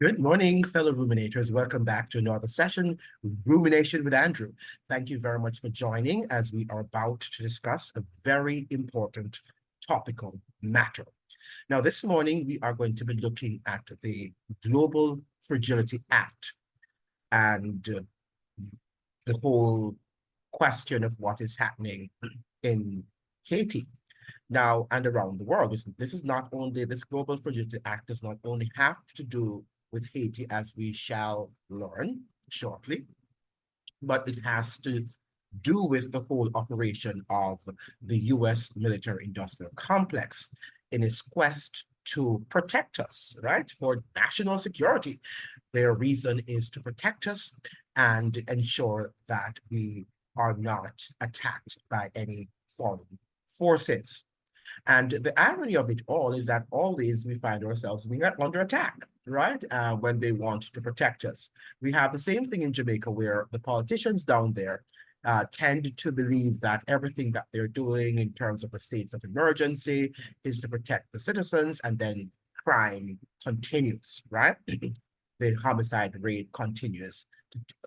Good morning, fellow ruminators. Welcome back to another session, Rumination with Andrew. Thank you very much for joining as we are about to discuss a very important topical matter. Now, this morning, we are going to be looking at the Global Fragility Act and the whole question of what is happening in Haiti now and around the world. This is not only, this Global Fragility Act does not only have to do with Haiti, as we shall learn shortly, but it has to do with the whole operation of the US military-industrial complex in its quest to protect us, right, for national security. Their reason is to protect us and ensure that we are not attacked by any foreign forces. And the irony of it all is that always we find ourselves being under attack, right? When they want to protect us. We have the same thing in Jamaica where the politicians down there tend to believe that everything that they're doing in terms of the states of emergency is to protect the citizens, and then crime continues, right? The homicide rate continues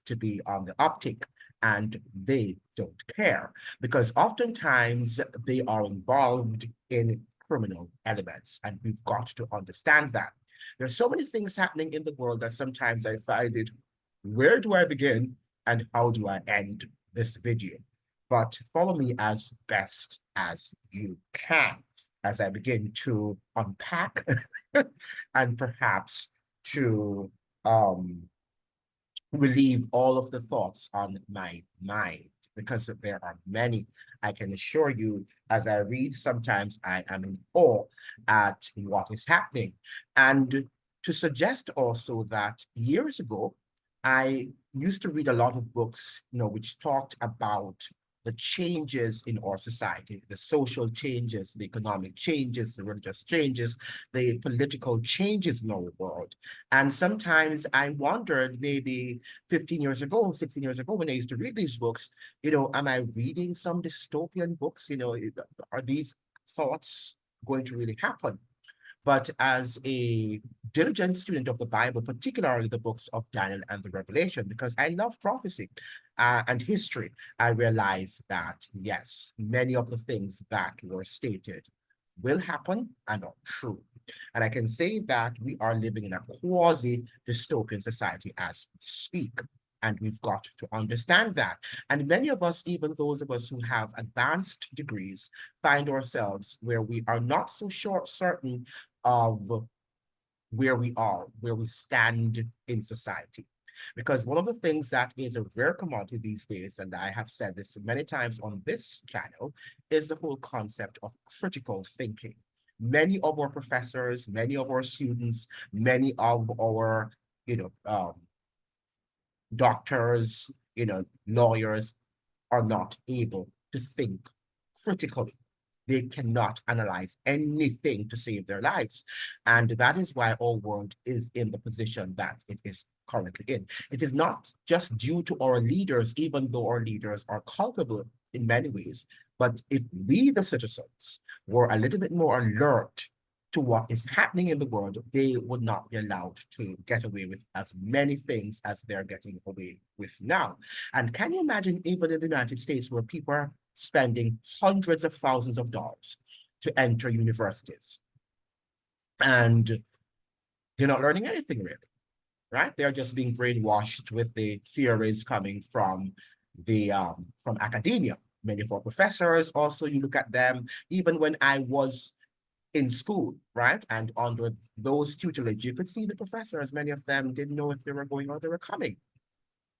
to be on the uptick, and they don't care because oftentimes they are involved in criminal elements, and we've got to understand that. There's so many things happening in the world that sometimes I find it, where do I begin and how do I end this video? But follow me as best as you can as I begin to unpack and perhaps to relieve all of the thoughts on my mind, because there are many. I can assure you, as I read, sometimes I am in awe at what is happening. And to suggest also that years ago, I used to read a lot of books, which talked about the changes in our society, the social changes, the economic changes, the religious changes, the political changes in our world. And sometimes I wondered, maybe 15 years ago, 16 years ago, when I used to read these books, am I reading some dystopian books? Are these thoughts going to really happen? But as a diligent student of the Bible, particularly the books of Daniel and the Revelation, because I love prophecy and history, I realized that, yes, many of the things that were stated will happen and are true. And I can say that we are living in a quasi-dystopian society as we speak. And we've got to understand that. And many of us, even those of us who have advanced degrees, find ourselves where we are not so certain of where we are, where we stand in society. Because one of the things that is a rare commodity these days, and I have said this many times on this channel, is the whole concept of critical thinking. Many of our professors, many of our students, many of our, doctors, lawyers are not able to think critically. They cannot analyze anything to save their lives. And that is why our world is in the position that it is currently in. It is not just due to our leaders, even though our leaders are culpable in many ways. But if we, the citizens, were a little bit more alert to what is happening in the world, they would not be allowed to get away with as many things as they're getting away with now. And can you imagine, even in the United States, where people are spending hundreds of thousands of dollars to enter universities, and they're not learning anything really, right? They're just being brainwashed with the theories coming from from academia. Many of our professors also, you look at them, even when I was in school, right? And under those tutelage, you could see the professors, many of them didn't know if they were going or they were coming,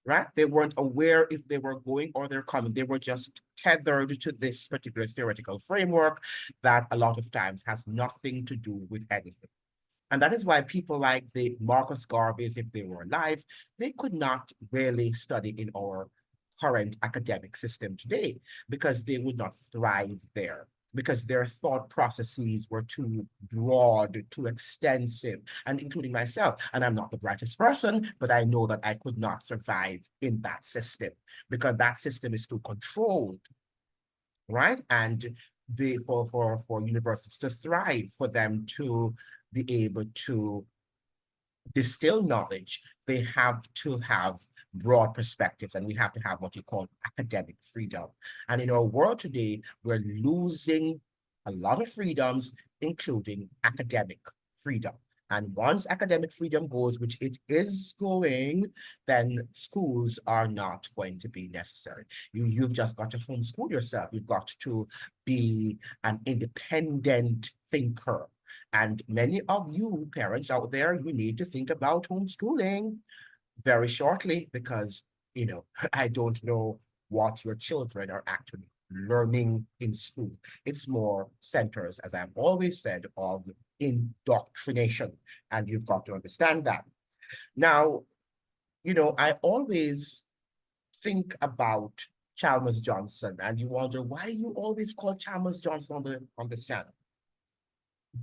right? They weren't aware if they were going or they're coming. They were just tethered to this particular theoretical framework that a lot of times has nothing to do with anything. And that is why people like the Marcus Garveys, if they were alive, they could not really study in our current academic system today because they would not thrive there, because their thought processes were too broad, too extensive, and including myself. And I'm not the brightest person, but I know that I could not survive in that system because that system is too controlled, right? And for universities to thrive, for them to be able to distill knowledge, they have to have broad perspectives, and we have to have what you call academic freedom. And in our world today, we're losing a lot of freedoms, including academic freedom. And once academic freedom goes, which it is going, then schools are not going to be necessary. You've just got to homeschool yourself. You've got to be an independent thinker. And many of you parents out there, you need to think about homeschooling very shortly because, I don't know what your children are actually learning in school. It's more centers, as I've always said, of indoctrination. And you've got to understand that. Now, I always think about Chalmers Johnson, and you wonder why you always call Chalmers Johnson on the channel.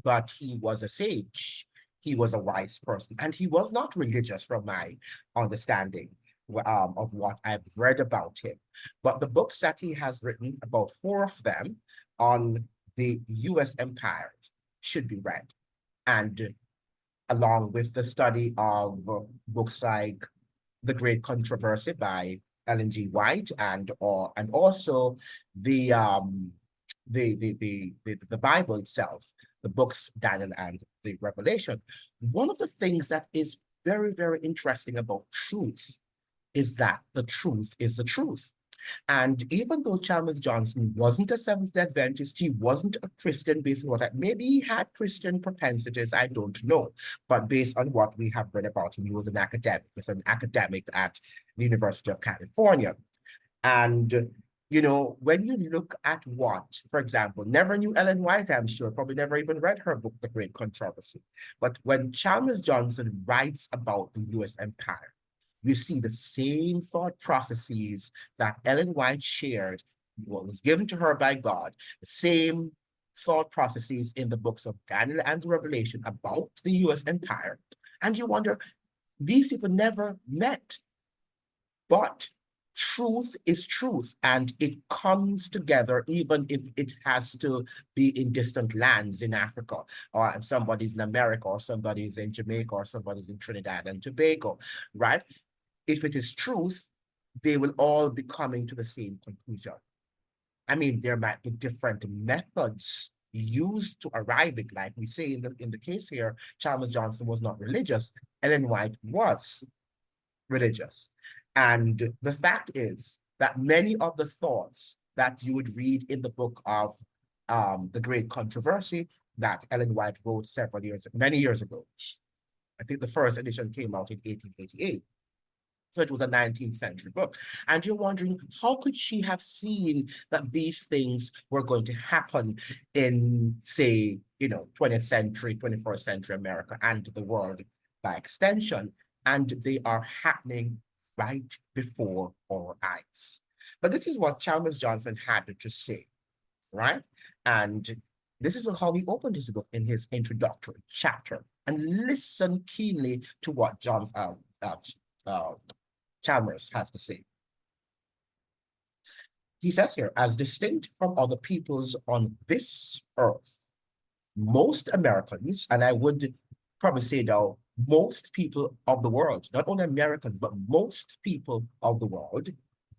But he was a sage. He was a wise person, and he was not religious from my understanding of what I've read about him. But the books that he has written, about four of them, on the US empire should be read. And along with the study of books like The Great Controversy by Ellen G. White, and also the the Bible itself, the books Daniel and the Revelation. One of the things that is very, very interesting about truth is that the truth is the truth. And even though Chalmers Johnson wasn't a Seventh-day Adventist, he wasn't a Christian based on what maybe he had Christian propensities, I don't know. But based on what we have read about him, he was an academic. He was an academic at the University of California. And when you look at what, for example, never knew Ellen White, I'm sure, probably never even read her book, The Great Controversy. But when Chalmers Johnson writes about the US empire, we see the same thought processes that Ellen White shared, what was given to her by God, the same thought processes in the books of Daniel and Revelation about the US empire. And you wonder, these people never met, but truth is truth, and it comes together even if it has to be in distant lands in Africa, or somebody's in America, or somebody's in Jamaica, or somebody's in Trinidad and Tobago, right? If it is truth, they will all be coming to the same conclusion. I mean, there might be different methods used to arrive at, like we say in the case here, Chalmers Johnson was not religious, Ellen White was religious. And the fact is that many of the thoughts that you would read in the book of The Great Controversy that Ellen White wrote many years ago. I think the first edition came out in 1888. So it was a 19th century book. And you're wondering, how could she have seen that these things were going to happen in, say, 20th century, 21st century America and the world by extension? And they are happening right before our eyes. But this is what Chalmers Johnson had to say, right? And this is how he opened his book in his introductory chapter. And listen keenly to what Chalmers has to say. He says here, as distinct from other peoples on this earth, most Americans, and I would probably say now, most people of the world, not only Americans, but most people of the world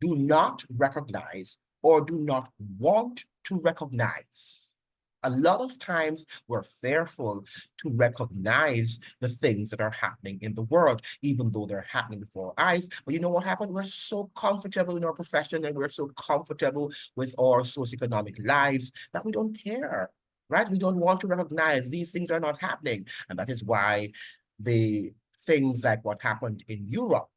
do not recognize or do not want to recognize. A lot of times we're fearful to recognize the things that are happening in the world, even though they're happening before our eyes. But you know what happened? We're so comfortable in our profession and we're so comfortable with our socioeconomic lives that we don't care, right? We don't want to recognize these things are not happening. And that is why the things like what happened in Europe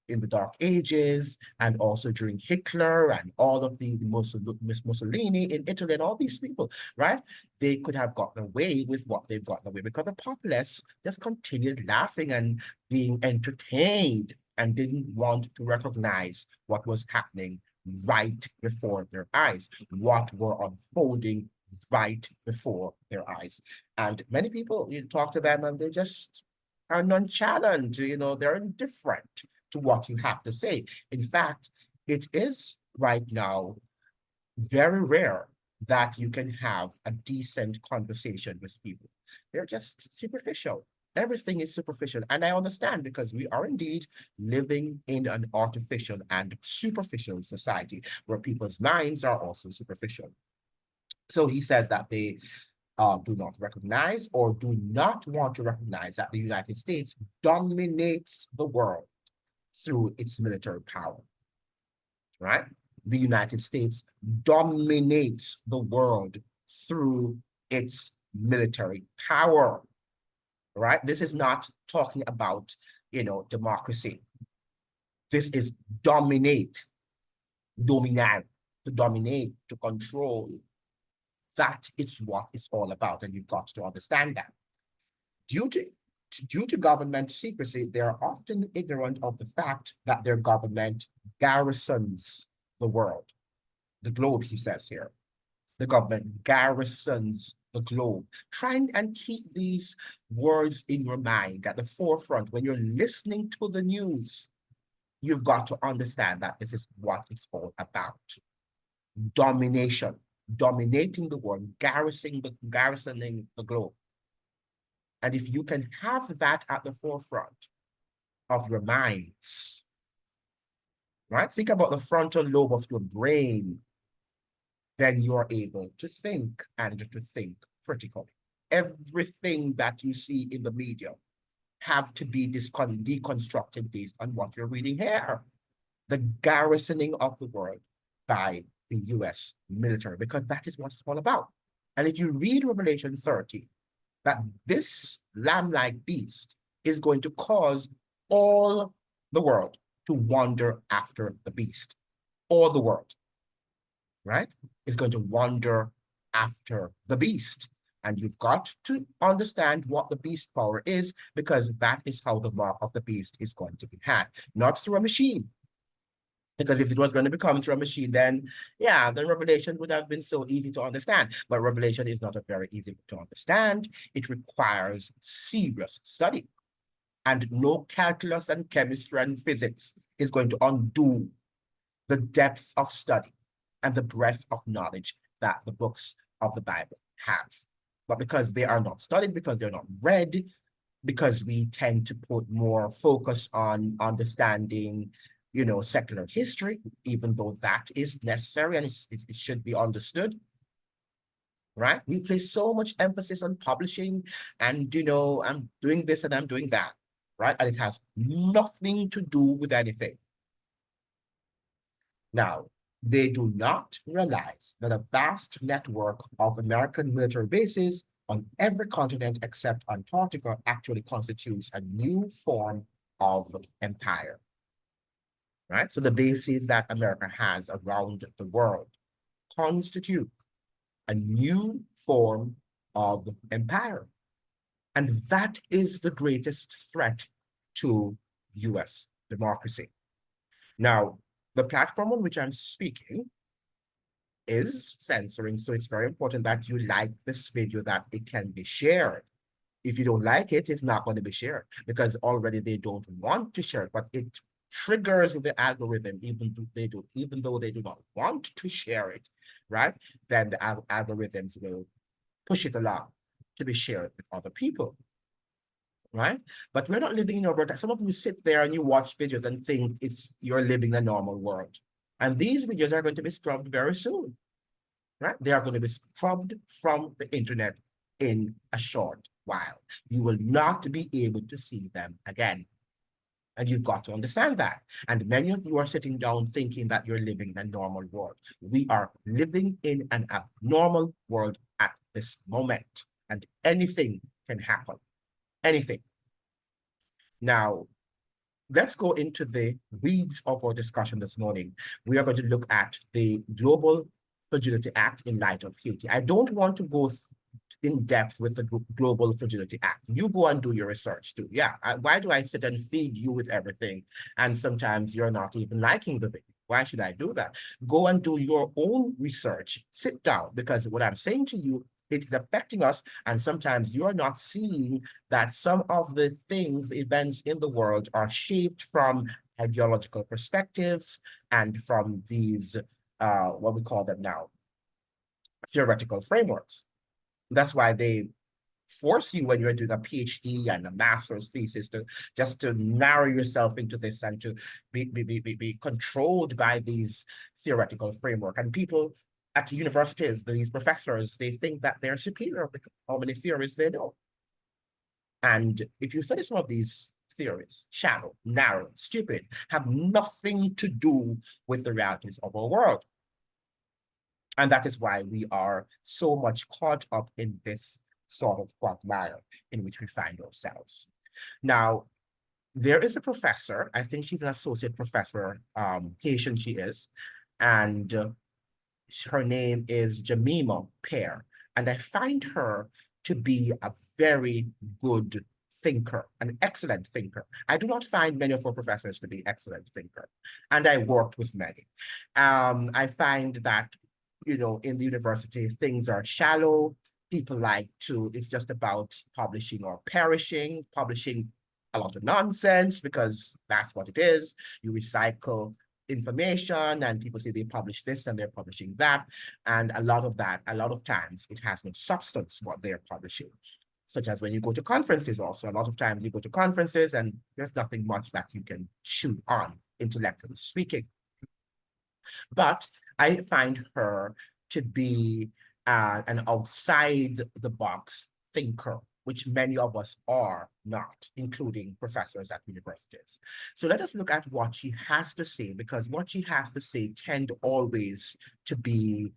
in the Dark Ages, and also during Hitler and all of the Mussolini in Italy and all these people, right? They could have gotten away with what they've gotten away because the populace just continued laughing and being entertained and didn't want to recognize what was happening right before their eyes, what were unfolding right before their eyes. And many people, you talk to them and they just are nonchalant, they're indifferent to what you have to say. In fact, it is right now very rare that you can have a decent conversation with people. They're just superficial. Everything is superficial. And I understand because we are indeed living in an artificial and superficial society where people's minds are also superficial. So he says that they do not recognize or do not want to recognize that the United States dominates the world through its military power, right? The United States dominates the world through its military power, right? This is not talking about, democracy. This is dominate, dominate, to dominate, to control. That is what it's all about, and you've got to understand that. Due to, due to government secrecy, they are often ignorant of the fact that their government garrisons the world, the globe, he says here. The government garrisons the globe. Try and keep these words in your mind at the forefront. When you're listening to the news, you've got to understand that this is what it's all about. Domination, dominating the world, garrisoning the globe. And if you can have that at the forefront of your minds, right? Think about the frontal lobe of your brain, then you're able to think and to think critically. Everything that you see in the media have to be deconstructed based on what you're reading here. The garrisoning of the world by the US military, because that is what it's all about. And if you read Revelation 30, that this lamb-like beast is going to cause all the world to wander after the beast. All the world, right, is going to wander after the beast. And you've got to understand what the beast power is, because that is how the mark of the beast is going to be had, not through a machine. Because if it was going to be coming through a machine, then yeah, then Revelation would have been so easy to understand. But Revelation is not a very easy to understand. It requires serious study. And no calculus and chemistry and physics is going to undo the depth of study and the breadth of knowledge that the books of the Bible have. But because they are not studied, because they're not read, because we tend to put more focus on understanding, secular history, even though that is necessary and it should be understood, right? We place so much emphasis on publishing and, I'm doing this and I'm doing that, right? And it has nothing to do with anything. Now, they do not realize that a vast network of American military bases on every continent except Antarctica actually constitutes a new form of empire, right? So the bases that America has around the world constitute a new form of empire. And that is the greatest threat to US democracy. Now, the platform on which I'm speaking is censoring, so it's very important that you like this video, that it can be shared. If you don't like it, it's not going to be shared, because already they don't want to share it, but it triggers the algorithm, even though they do not want to share it, right? Then the algorithms will push it along to be shared with other people, right? But we're not living in a world. Some of you sit there and you watch videos and think you're living a normal world. And these videos are going to be scrubbed very soon, right? They are going to be scrubbed from the internet in a short while. You will not be able to see them again. And you've got to understand that. And many of you are sitting down thinking that you're living in a normal world. We are living in an abnormal world at this moment. And anything can happen. Anything. Now, let's go into the weeds of our discussion this morning. We are going to look at the Global Fragility Act in light of Haiti. I don't want to go in depth with the Global Fragility Act. You go and do your research too. Yeah, why do I sit and feed you with everything and sometimes you're not even liking the video? Why should I do that? Go and do your own research. Sit down, because what I'm saying to you, it is affecting us, and sometimes you're not seeing that some of the things, events in the world are shaped from ideological perspectives and from these, what we call them now, theoretical frameworks. That's why they force you when you're doing a PhD and a master's thesis to just to narrow yourself into this and to be controlled by these theoretical framework. And people at universities, these professors, they think that they're superior because how many theories they know. And if you study some of these theories, shallow, narrow, stupid, have nothing to do with the realities of our world. And that is why we are so much caught up in this sort of quagmire in which we find ourselves. Now, there is a professor, I think she's an associate professor, Haitian she is, and her name is Jemima Pear. And I find her to be a very good thinker, an excellent thinker. I do not find many of our professors to be excellent thinkers, and I worked with many. I find that, you know, in the university, things are shallow. People like to, it's just about publishing or perishing, publishing a lot of nonsense because that's what it is. You recycle information and people say they publish this and they're publishing that. And a lot of that, a lot of times it has no substance what they're publishing. Such as when you go to conferences also, a lot of times you go to conferences and there's nothing much that you can chew on, intellectually speaking. But I find her to be an outside the box thinker, which many of us are not, including professors at universities. So let us look at what she has to say, because what she has to say tend always to be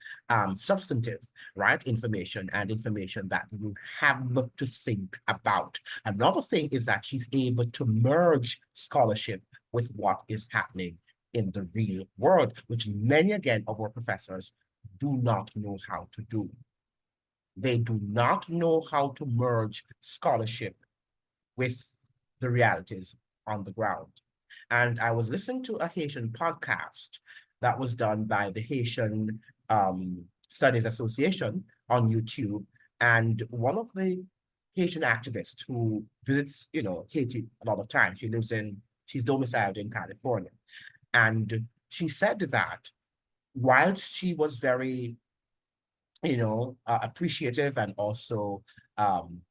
substantive, right? Information and information that you have to think about. Another thing is that she's able to merge scholarship with what is happening in the real world, which many, again, of our professors do not know how to do. They do not know how to merge scholarship with the realities on the ground. And I was listening to a Haitian podcast that was done by the Haitian Studies Association on YouTube. And one of the Haitian activists who visits, you know, Haiti a lot of times, she's domiciled in California. And she said that whilst she was very, you know, appreciative and also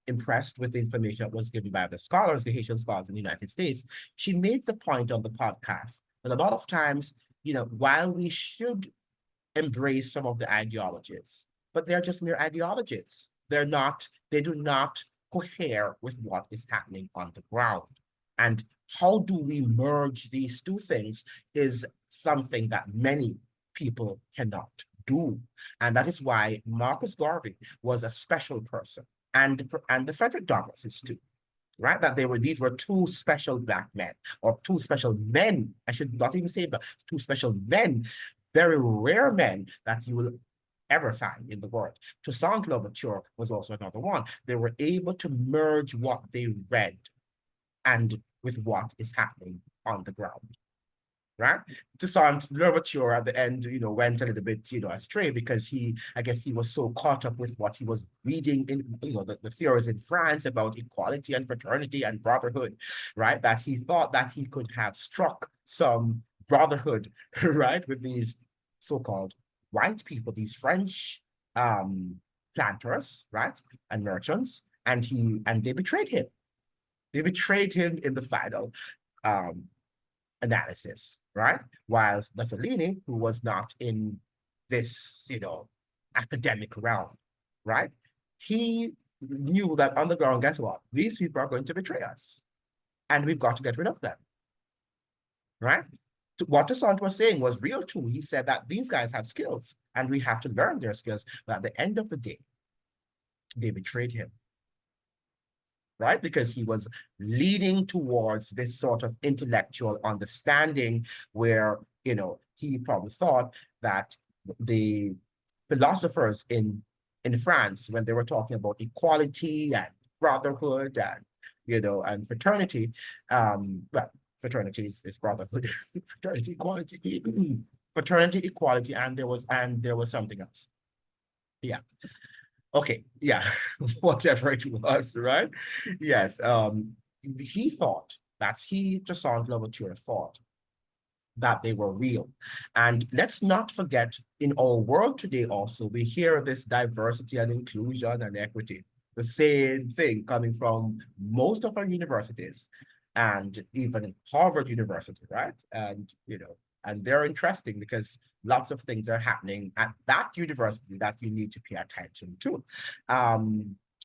impressed with the information that was given by the scholars, the Haitian scholars in the United States, she made the point on the podcast that a lot of times, you know, while we should embrace some of the ideologies, but they're just mere ideologies. They do not cohere with what is happening on the ground. And how do we merge these two things is something that many people cannot do. And that is why Marcus Garvey was a special person. And the Frederick Douglasses too, right? That these were two special Black men, or two special men, I should not even say, but two special men, very rare men that you will ever find in the world. Toussaint Louverture was also another one. They were able to merge what they read and with what is happening on the ground, right? Toussaint Louverture at the end, you know, went a little bit, you know, astray because I guess he was so caught up with what he was reading in, you know, the theories in France about equality and fraternity and brotherhood, right? That he thought that he could have struck some brotherhood, right, with these so-called white people, these French planters, right, and merchants, and they betrayed him. They betrayed him in the final analysis, right? Whilst Mussolini, who was not in this, you know, academic realm, right? He knew that on the ground, guess what? These people are going to betray us, and we've got to get rid of them, right? What Toussaint was saying was real too. He said that these guys have skills, and we have to learn their skills. But at the end of the day, they betrayed him, right? Because he was leading towards this sort of intellectual understanding where, you know, he probably thought that the philosophers in France, when they were talking about equality and brotherhood and, you know, and fraternity, well, fraternity is brotherhood, fraternity, equality, fraternity, equality, and there was something else. Yeah. Okay, yeah, whatever it was, right? Yes, he thought, Toussaint Louverture thought that they were real. And let's not forget, in our world today also, we hear this diversity and inclusion and equity, the same thing coming from most of our universities and even Harvard University, right? And, and they're interesting because lots of things are happening at that university that you need to pay attention to.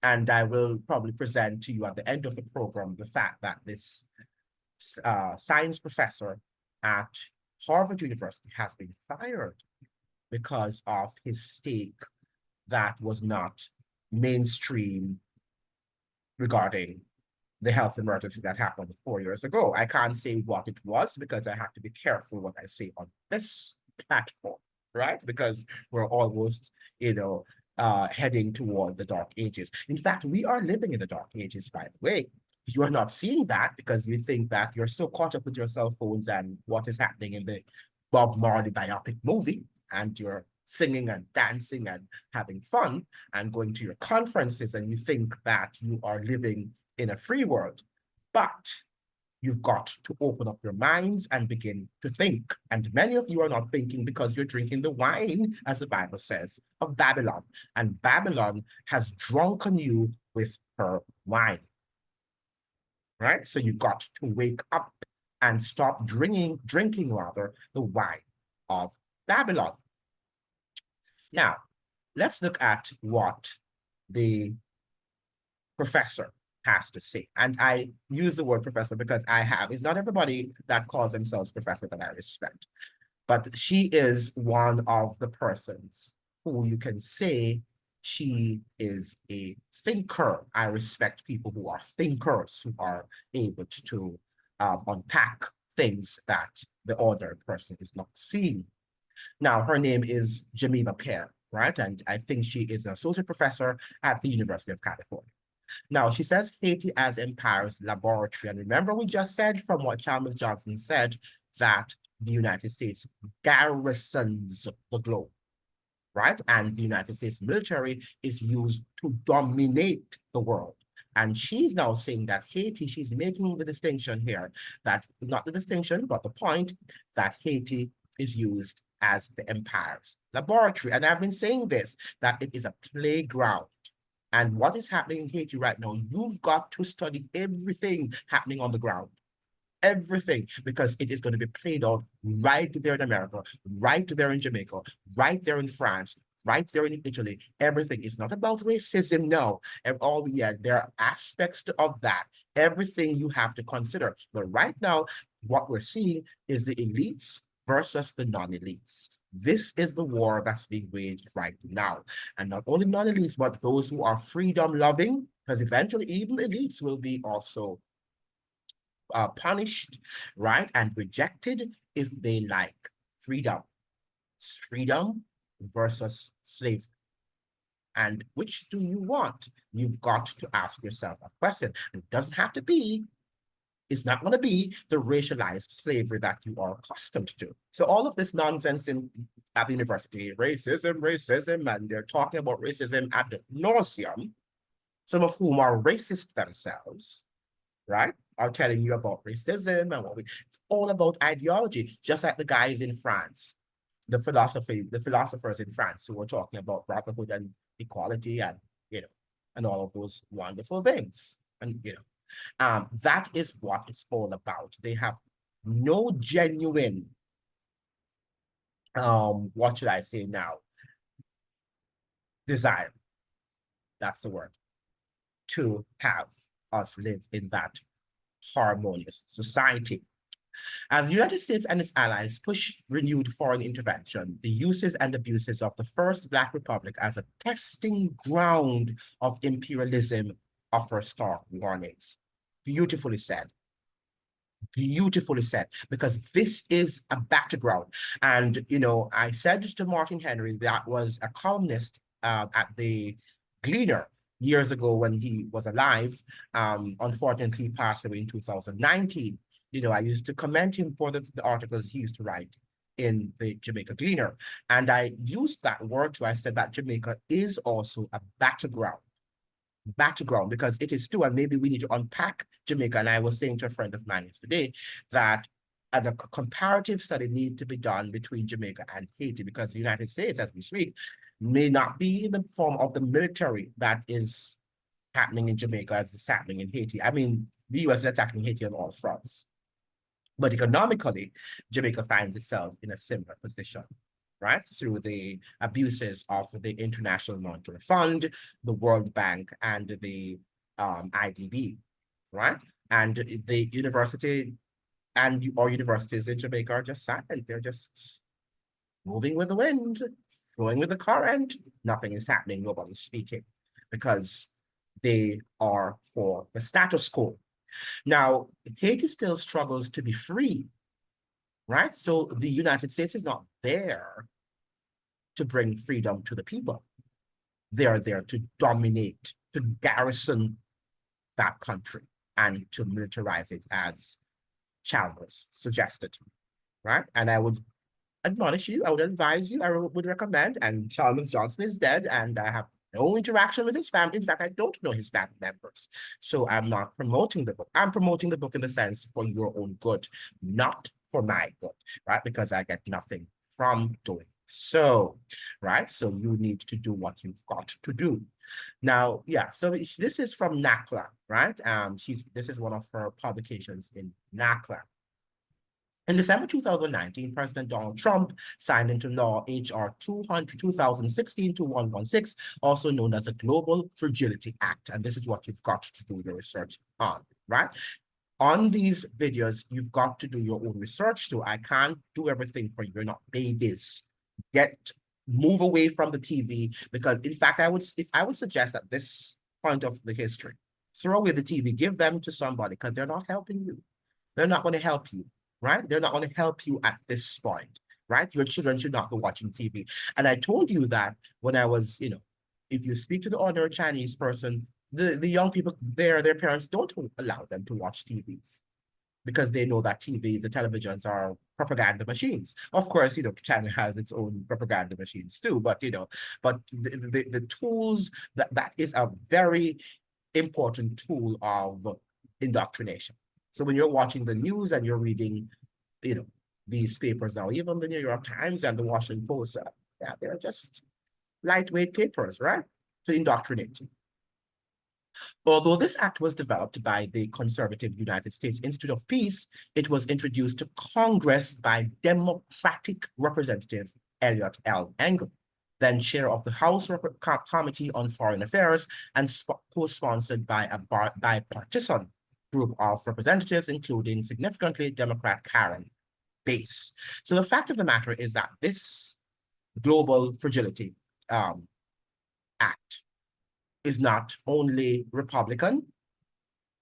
And I will probably present to you at the end of the program the fact that this science professor at Harvard University has been fired because of his stake that was not mainstream regarding the health emergency that happened 4 years ago. I can't say what it was because I have to be careful what I say on this platform, right? Because we're almost, heading toward the dark ages. In fact, we are living in the dark ages, by the way. You are not seeing that because you think that you're so caught up with your cell phones and what is happening in the Bob Marley biopic movie, and you're singing and dancing and having fun and going to your conferences, and you think that you are living in a free world. But you've got to open up your minds and begin to think. And many of you are not thinking because you're drinking the wine, as the Bible says, of Babylon. And Babylon has drunken you with her wine, right? So you've got to wake up and stop drinking rather, the wine of Babylon. Now, let's look at what the professor has to say. And I use the word professor because it's not everybody that calls themselves professor that I respect, but she is one of the persons who you can say she is a thinker. I respect people who are thinkers, who are able to unpack things that the ordinary person is not seeing. Now, her name is Jemima Pear, right? And I think she is an associate professor at the University of California. Now, she says Haiti as empires laboratory. And remember, we just said from what Chalmers Johnson said that the United States garrisons the globe, right? And the United States military is used to dominate the world. And she's now saying that Haiti, she's making the distinction here, that not the distinction, but the point that Haiti is used as the empire's laboratory. And I've been saying this, that it is a playground. And what is happening in Haiti right now, you've got to study everything happening on the ground. Everything, because it is going to be played out right there in America, right there in Jamaica, right there in France, right there in Italy. Everything is not about racism, no. And there are aspects of that. Everything you have to consider. But right now, what we're seeing is the elites versus the non-elites. This is the war that's being waged right now. And not only non-elites, but those who are freedom-loving, because eventually even elites will be also punished, right, and rejected if they like freedom. Freedom versus slavery. And which do you want? You've got to ask yourself a question. It doesn't have to be, it's not going to be the racialized slavery that you are accustomed to. So all of this nonsense at the university, racism, and they're talking about racism ad nauseum, some of whom are racist themselves, right, are telling you about racism and it's all about ideology, just like the guys in France, the philosophers in France who were talking about brotherhood and equality and, and all of those wonderful things. And, that is what it's all about. They have no genuine, what should I say now? Desire, that's the word, to have us live in that harmonious society. As the United States and its allies push renewed foreign intervention, the uses and abuses of the First Black Republic as a testing ground of imperialism offer stark warnings. Beautifully said. Beautifully said, because this is a battleground. And, I said to Martin Henry, that was a columnist at the Gleaner years ago when he was alive. Unfortunately, he passed away in 2019. I used to commend him for the articles he used to write in the Jamaica Gleaner. And I used that word I said that Jamaica is also a battleground. Because it is too, and maybe we need to unpack Jamaica. And I was saying to a friend of mine yesterday that a comparative study needs to be done between Jamaica and Haiti, because the United States, as we speak, may not be in the form of the military that is happening in Jamaica as it's happening in Haiti. I mean, the US is attacking Haiti on all fronts. But economically, Jamaica finds itself in a similar position, right? Through the abuses of the International Monetary Fund, the World Bank, and the IDB, right? And the university and our universities in Jamaica are just silent. They're just moving with the wind, flowing with the current. Nothing is happening, nobody's speaking, because they are for the status quo. Now, Haiti still struggles to be free, right? So the United States is not there to bring freedom to the people. They are there to dominate, to garrison that country and to militarize it, as Chalmers suggested, right? And I would admonish you, I would advise you, I would recommend, and Chalmers Johnson is dead, and I have no interaction with his family. In fact, I don't know his family members. So I'm not promoting the book. I'm promoting the book in the sense for your own good, not for my good, right? Because I get nothing from doing so, right? So you need to do what you've got to do. Now, yeah, so this is from NACLA, right? This is one of her publications in NACLA. In December 2019, President Donald Trump signed into law H.R. 2016-2116, also known as the Global Fragility Act. And this is what you've got to do your research on, right? On these videos, you've got to do your own research too. I can't do everything for you. You're not babies. Move away from the TV, because in fact, I would suggest at this point of the history, throw away the TV, give them to somebody, because they're not helping you. They're not going to help you, right? They're not going to help you at this point, right? Your children should not be watching TV. And I told you that when I was, if you speak to the ordinary Chinese person, the young people there, their parents don't allow them to watch TVs, because they know that TVs, the televisions are propaganda machines. Of course, China has its own propaganda machines too, but, but the tools, that is a very important tool of indoctrination. So when you're watching the news and you're reading, these papers now, even the New York Times and the Washington Post, yeah, they're just lightweight papers, right? To indoctrinate you. Although this act was developed by the conservative United States Institute of Peace, it was introduced to Congress by Democratic Representative Elliot L. Engel, then chair of the House Committee on Foreign Affairs, and co-sponsored by a bipartisan group of representatives, including significantly Democrat Karen Bass. So the fact of the matter is that this Global Fragility Act is not only Republican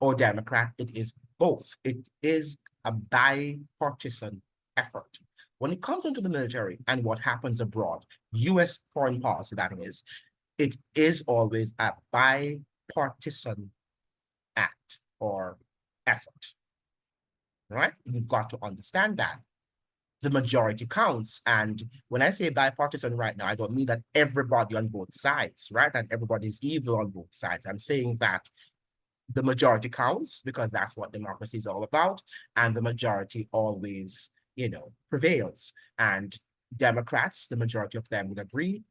or Democrat, it is both. It is a bipartisan effort. When it comes into the military and what happens abroad, US foreign policy, that is, it is always a bipartisan act or effort, right? You've got to understand that. The majority counts. And when I say bipartisan right now, I don't mean that everybody on both sides, right? And everybody's evil on both sides. I'm saying that the majority counts, because that's what democracy is all about. And the majority always, prevails. And Democrats, the majority of them would agree.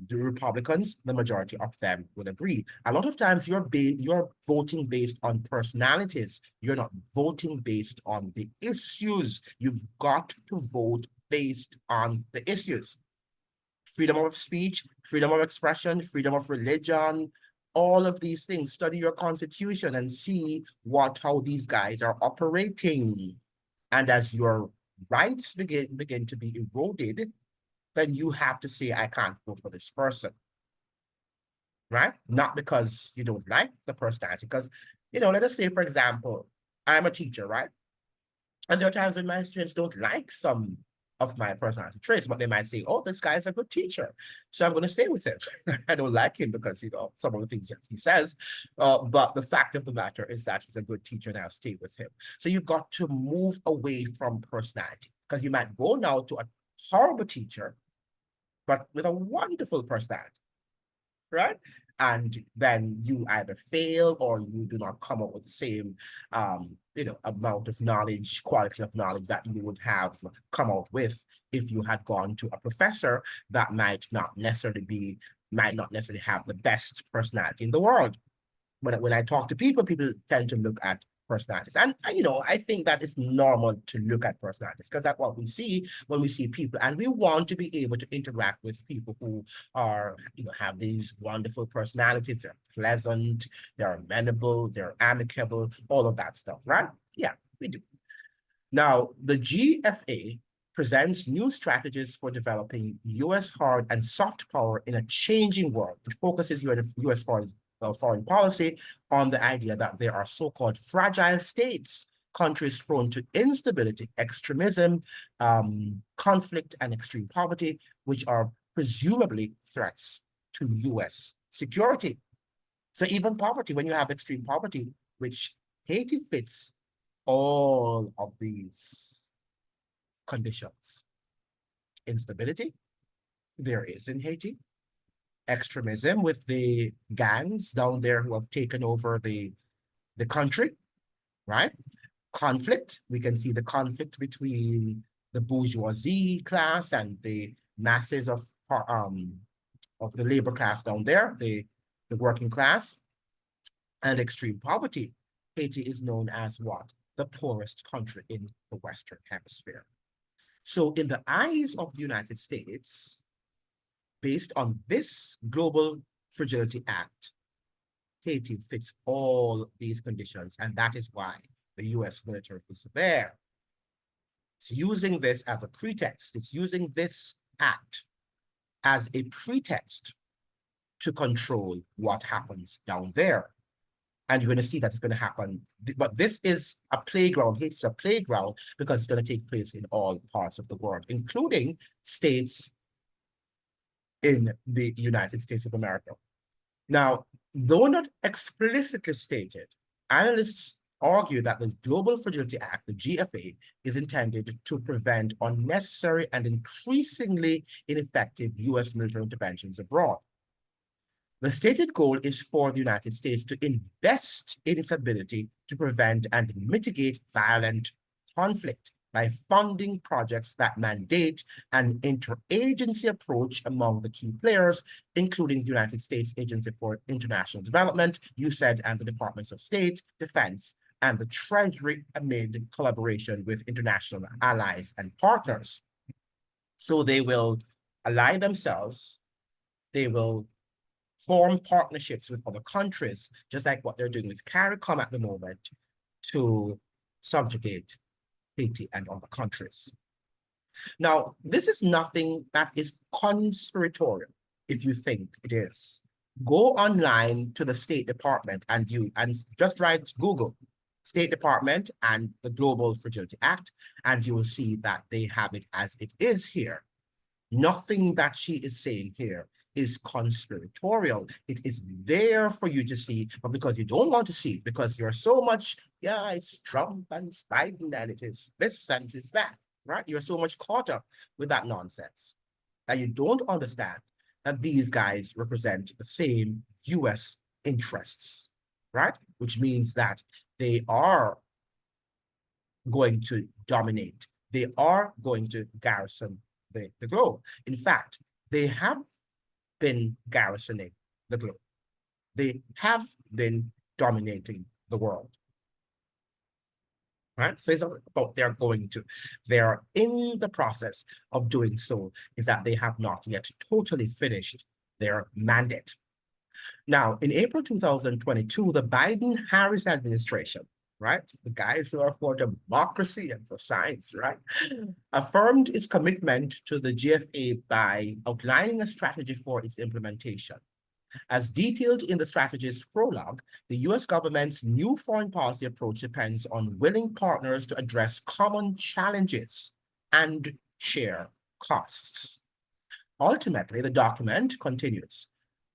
The Republicans, the majority of them would agree. A lot of times you're voting based on personalities. You're not voting based on the issues. You've got to vote based on the issues. Freedom of speech, freedom of expression, freedom of religion, all of these things. Study your constitution and see how these guys are operating. And as your rights begin to be eroded, then you have to say, I can't vote for this person, right? Not because you don't like the personality, because, let us say, for example, I'm a teacher, right? And there are times when my students don't like some of my personality traits, but they might say, oh, this guy is a good teacher, so I'm going to stay with him. I don't like him because, some of the things that he says, but the fact of the matter is that he's a good teacher and I'll stay with him. So you've got to move away from personality, because you might go now to a horrible teacher, but with a wonderful personality, right? And then you either fail or you do not come up with the same, amount of knowledge, quality of knowledge that you would have come out with if you had gone to a professor that might not necessarily have the best personality in the world. when I talk to people, people tend to look at personalities. And you know, I think that it's normal to look at personalities because that's what we see when we see people. And we want to be able to interact with people who are, you know, have these wonderful personalities. They're pleasant, they're amenable, they're amicable, all of that stuff, right? Yeah, we do. Now, the GFA presents new strategies for developing US hard and soft power in a changing world. It focuses US foreign policy on the idea that there are so-called fragile states, countries prone to instability, extremism, conflict, and extreme poverty, which are presumably threats to US security. So even poverty, when you have extreme poverty, which Haiti fits all of these conditions. Instability, there is in Haiti. Extremism with the gangs down there who have taken over the country, right? Conflict, we can see the conflict between the bourgeoisie class and the masses of the labor class down there, the working class, and extreme poverty. Haiti is known as what? The poorest country in the Western Hemisphere. So in the eyes of the United States, based on this Global Fragility Act, Haiti fits all these conditions, and that is why the US military is there. It's using this as a pretext. It's using this act as a pretext to control what happens down there. And you're going to see that it's going to happen. But this is a playground. Haiti's a playground because it's going to take place in all parts of the world, including states in the United States of America. Now, though not explicitly stated, analysts argue that the Global Fragility Act, the GFA, is intended to prevent unnecessary and increasingly ineffective US military interventions abroad. The stated goal is for the United States to invest in its ability to prevent and mitigate violent conflict by funding projects that mandate an interagency approach among the key players, including the United States Agency for International Development, USAID, and the Departments of State, Defense, and the Treasury amid collaboration with international allies and partners. So they will ally themselves, they will form partnerships with other countries, just like what they're doing with CARICOM at the moment, to subjugate Haiti and other countries. Now, this is nothing that is conspiratorial, if you think it is. Go online to the State Department and just write Google State Department and the Global Fragility Act, and you will see that they have it as it is here. Nothing that she is saying here is conspiratorial. It is there for you to see, but because you don't want to see it, because you're so much, yeah, it's Trump and it's Biden and it is this and it's that, right? You're so much caught up with that nonsense that you don't understand that these guys represent the same US interests, right? Which means that they are going to dominate. They are going to garrison the globe. In fact, they have been garrisoning the globe. They have been dominating the world. Right? So it's about they're in the process of doing so, is that they have not yet totally finished their mandate. Now, in April 2022, the Biden-Harris administration, right, the guys who are for democracy and for science, right, affirmed its commitment to the GFA by outlining a strategy for its implementation. As detailed in the strategy's prologue, the US government's new foreign policy approach depends on willing partners to address common challenges and share costs. Ultimately, the document continues,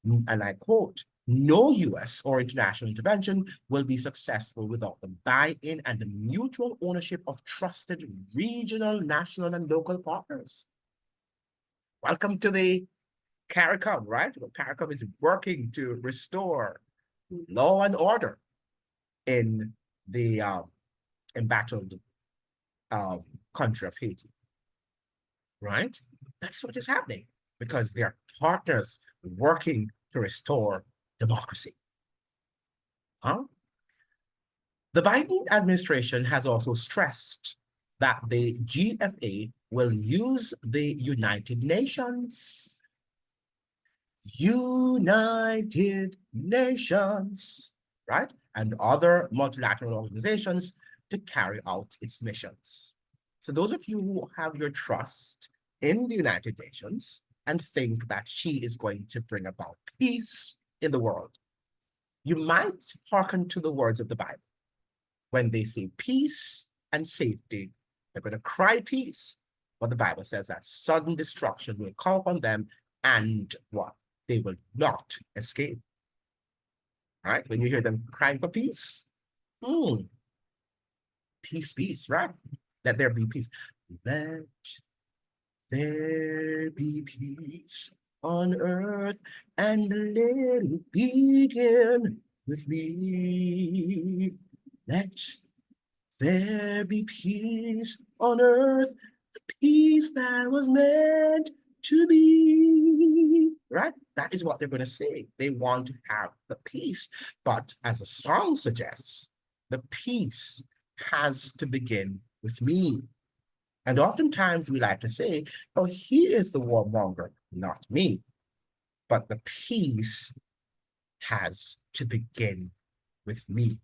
and I quote, "No US or international intervention will be successful without the buy-in and the mutual ownership of trusted regional, national, and local partners." Welcome to the CARICOM, right? Well, CARICOM is working to restore law and order in the embattled country of Haiti, right? That's what is happening because they are partners working to restore democracy. Huh? The Biden administration has also stressed that the GFA will use the United Nations. United Nations, right? And other multilateral organizations to carry out its missions. So those of you who have your trust in the United Nations and think that she is going to bring about peace in the world, you might hearken to the words of the Bible. When they say peace and safety, they're going to cry peace. But the Bible says that sudden destruction will come upon them and what? They will not escape. All right? When you hear them crying for peace, peace, peace, right? Let there be peace. Let there be peace on earth, and let it begin with me. Let there be peace on earth, the peace that was meant to be. Right? That is what they're going to say. They want to have the peace. But as the song suggests, the peace has to begin with me. And oftentimes we like to say, oh, he is the warmonger, not me. But the peace has to begin with me.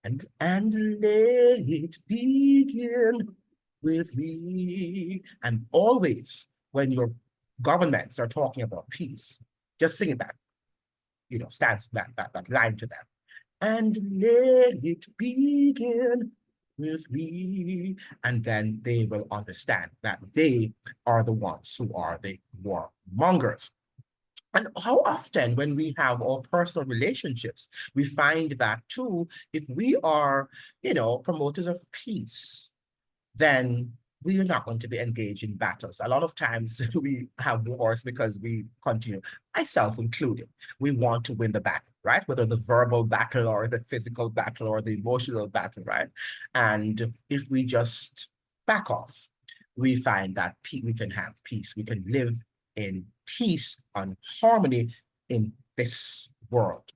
And let it begin with me. And always, when your governments are talking about peace, just sing it back, stands that line to them. And let it begin with me. And then they will understand that they are the ones who are the warmongers. And how often, when we have our personal relationships, we find that too, if we are, promoters of peace, then we are not going to be engaged in battles. A lot of times we have wars because we continue, myself included. We want to win the battle, right? Whether the verbal battle or the physical battle or the emotional battle, right? And if we just back off, we find that we can have peace. We can live in peace and harmony in this world.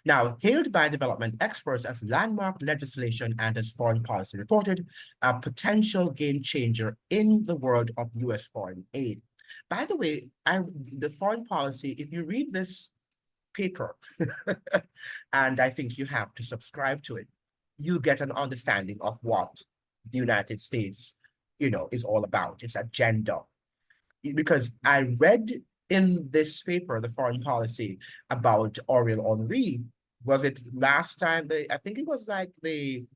Now, hailed by development experts as landmark legislation and as foreign policy reported, a potential game changer in the world of U.S. foreign aid. By the way, the foreign policy, if you read this paper, and I think you have to subscribe to it, you get an understanding of what the United States, is all about, its agenda. Because I read in this paper, the foreign policy, about Ariel Henry. Was it last time I think it was like the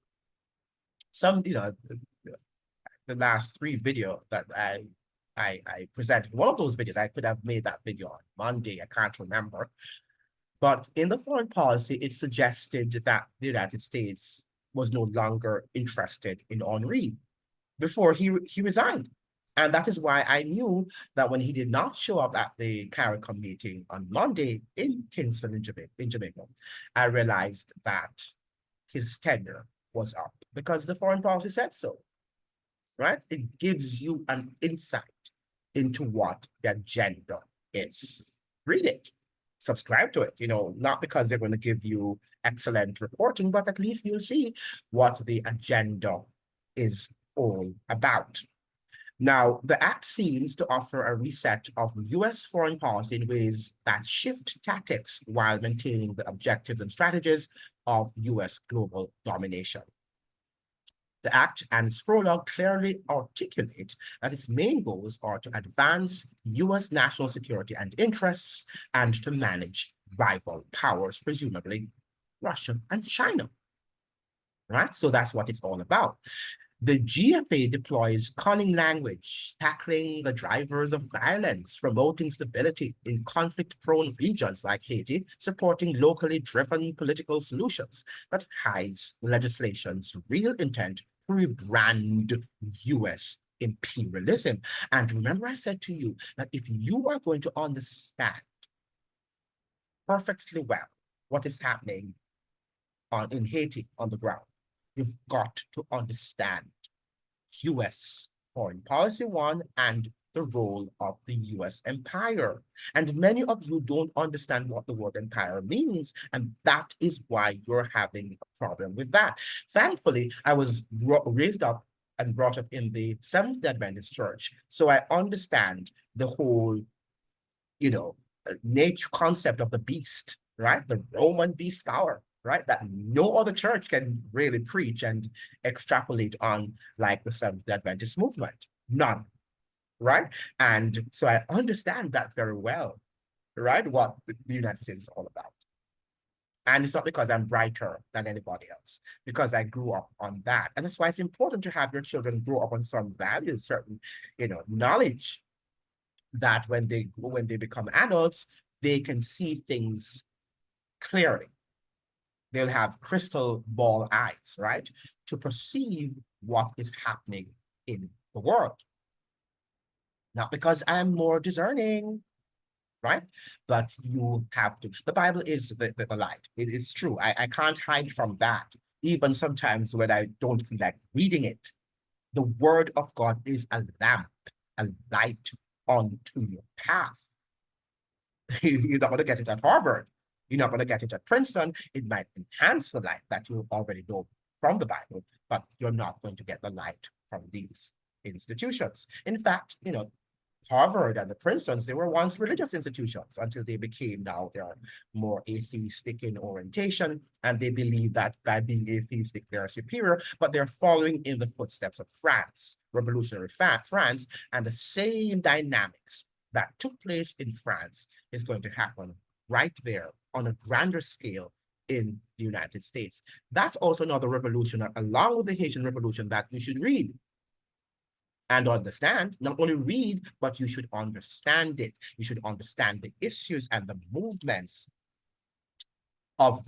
last 3 video that I presented. One of those videos, I could have made that video on Monday, I can't remember. But in the foreign policy, it suggested that the United States was no longer interested in Henry before he resigned. And that is why I knew that when he did not show up at the CARICOM meeting on Monday in Kingston, in Jamaica, I realized that his tenure was up because the foreign policy said so, right? It gives you an insight into what the agenda is. Read it, subscribe to it, not because they're going to give you excellent reporting, but at least you'll see what the agenda is all about. Now, the act seems to offer a reset of U.S. foreign policy in ways that shift tactics while maintaining the objectives and strategies of U.S. global domination. The act and its prologue clearly articulate that its main goals are to advance U.S. national security and interests and to manage rival powers, presumably Russia and China. Right? So that's what it's all about. The GFA deploys cunning language, tackling the drivers of violence, promoting stability in conflict-prone regions like Haiti, supporting locally driven political solutions, but hides the legislation's real intent to rebrand U.S. imperialism. And remember I said to you that if you are going to understand perfectly well what is happening in Haiti on the ground, you've got to understand U.S. foreign policy, one, and the role of the US empire. And many of you don't understand what the word empire means, and that is why you're having a problem with that. Thankfully, I was raised up and brought up in the Seventh-day Adventist Church, so I understand the whole, nature concept of the beast, right? The Roman beast power, right? That no other church can really preach and extrapolate on like the Seventh-day Adventist movement. None, right? And so I understand that very well, right? What the United States is all about. And it's not because I'm brighter than anybody else, because I grew up on that. And that's why it's important to have your children grow up on some values, certain, knowledge, that when they become adults, they can see things clearly. They'll have crystal ball eyes, right? To perceive what is happening in the world. Not because I'm more discerning, right? But you have to. The Bible is the light. It is true. I can't hide from that. Even sometimes when I don't feel like reading it, the word of God is a lamp, a light onto your path. You're not going to get it at Harvard. You're not going to get it at Princeton. It might enhance the light that you already know from the Bible, but you're not going to get the light from these institutions. In fact, Harvard and the Princetons, they were once religious institutions until they became, now they are more atheistic in orientation, and they believe that by being atheistic, they are superior, but they're following in the footsteps of France, revolutionary France, and the same dynamics that took place in France is going to happen right there on a grander scale in the United States. That's also another revolution, along with the Haitian Revolution, that you should read and understand. Not only read, but you should understand it. You should understand the issues and the movements of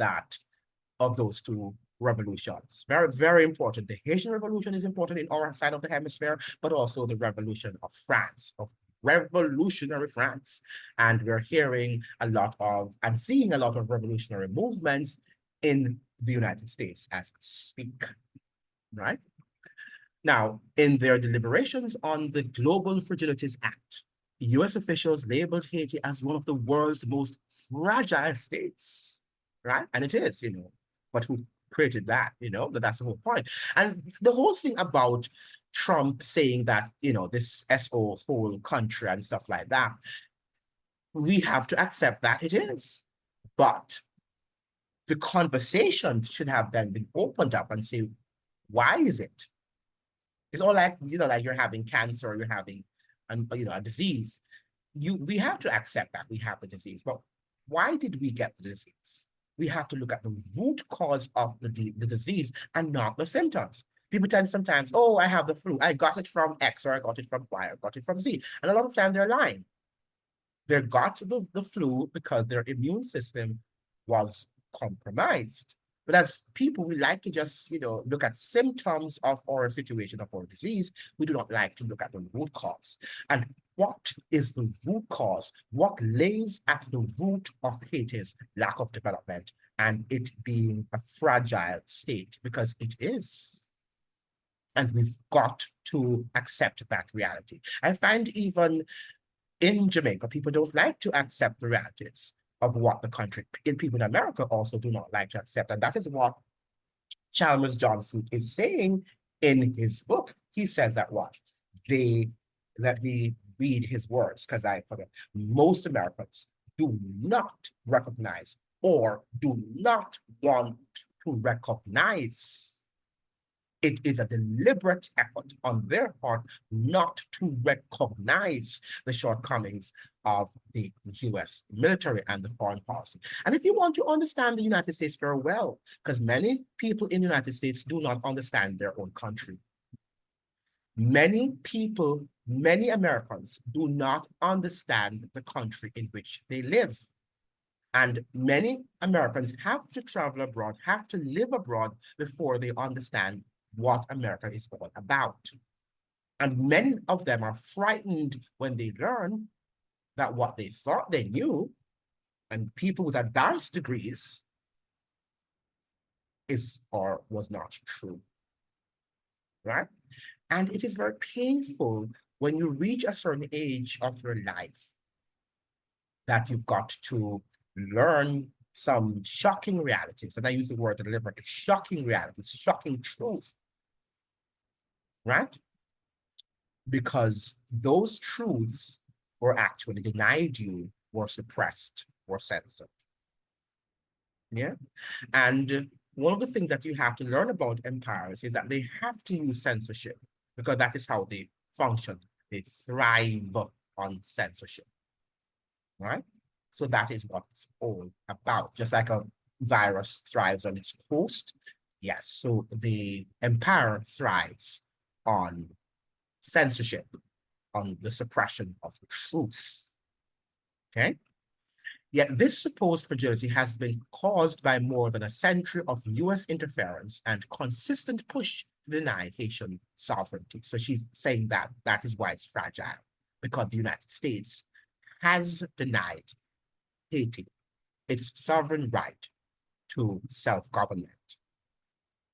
those two revolutions. Very, very important. The Haitian Revolution is important in our side of the hemisphere, but also the revolution of France, of revolutionary France. And we're hearing a lot of, and seeing a lot of revolutionary movements in the United States as we speak, right? Now, in their deliberations on the Global Fragility Act, US officials labeled Haiti as one of the world's most fragile states, right? And it is, but who created that, that's the whole point. And the whole thing about Trump saying that, this SO whole country and stuff like that, we have to accept that it is. But the conversation should have then been opened up and say, why is it? It's all like, like you're having cancer, you're having, a disease. We have to accept that we have the disease, but why did we get the disease? We have to look at the root cause of the disease and not the symptoms. People tend sometimes, oh, I have the flu. I got it from X, or I got it from Y, or got it from Z. And a lot of times they're lying. They got the flu because their immune system was compromised. But as people, we like to just, look at symptoms of our situation, of our disease. We do not like to look at the root cause. And what is the root cause? What lays at the root of Haiti's lack of development and it being a fragile state? Because it is. And we've got to accept that reality. I find even in Jamaica, people don't like to accept the realities of what the country, and people in America also do not like to accept. And that is what Chalmers Johnson is saying in his book. He says that what? Let me read his words because I forget. Most Americans do not recognize or do not want to recognize. It is a deliberate effort on their part not to recognize the shortcomings of the US military and the foreign policy. And if you want to understand the United States very well, because many people in the United States do not understand their own country. Many people, many Americans do not understand the country in which they live. And many Americans have to travel abroad, have to live abroad before they understand what America is all about. And many of them are frightened when they learn that what they thought they knew, and people with advanced degrees, is or was not true, right? And it is very painful when you reach a certain age of your life, that you've got to learn some shocking realities. And I use the word deliberately, shocking realities, shocking truth, right? Because those truths were actually denied you, were suppressed, were censored. Yeah. And one of the things that you have to learn about empires is that they have to use censorship because that is how they function. They thrive on censorship, right? So that is what it's all about. Just like a virus thrives on its host. Yes, so the empire thrives on censorship, on the suppression of truth. Okay? Yet this supposed fragility has been caused by more than a century of US interference and consistent push to deny Haitian sovereignty. So she's saying that that is why it's fragile, because the United States has denied Haiti its sovereign right to self-government,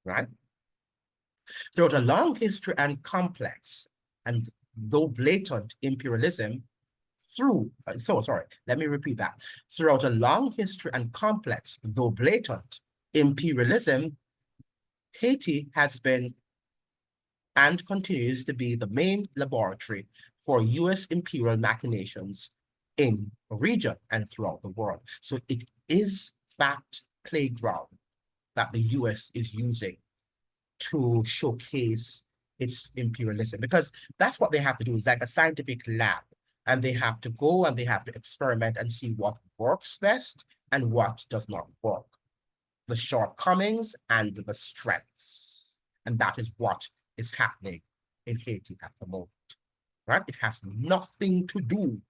right? Throughout a long history and complex, and though blatant imperialism, let me repeat that. Throughout a long history and complex, though blatant imperialism, Haiti has been and continues to be the main laboratory for US imperial machinations in the region and throughout the world. So it is that playground that the US is using to showcase its imperialism, because that's what they have to do. It's like a scientific lab, and they have to go and they have to experiment and see what works best and what does not work, the shortcomings and the strengths. And that is what is happening in Haiti at the moment, right? It has nothing to do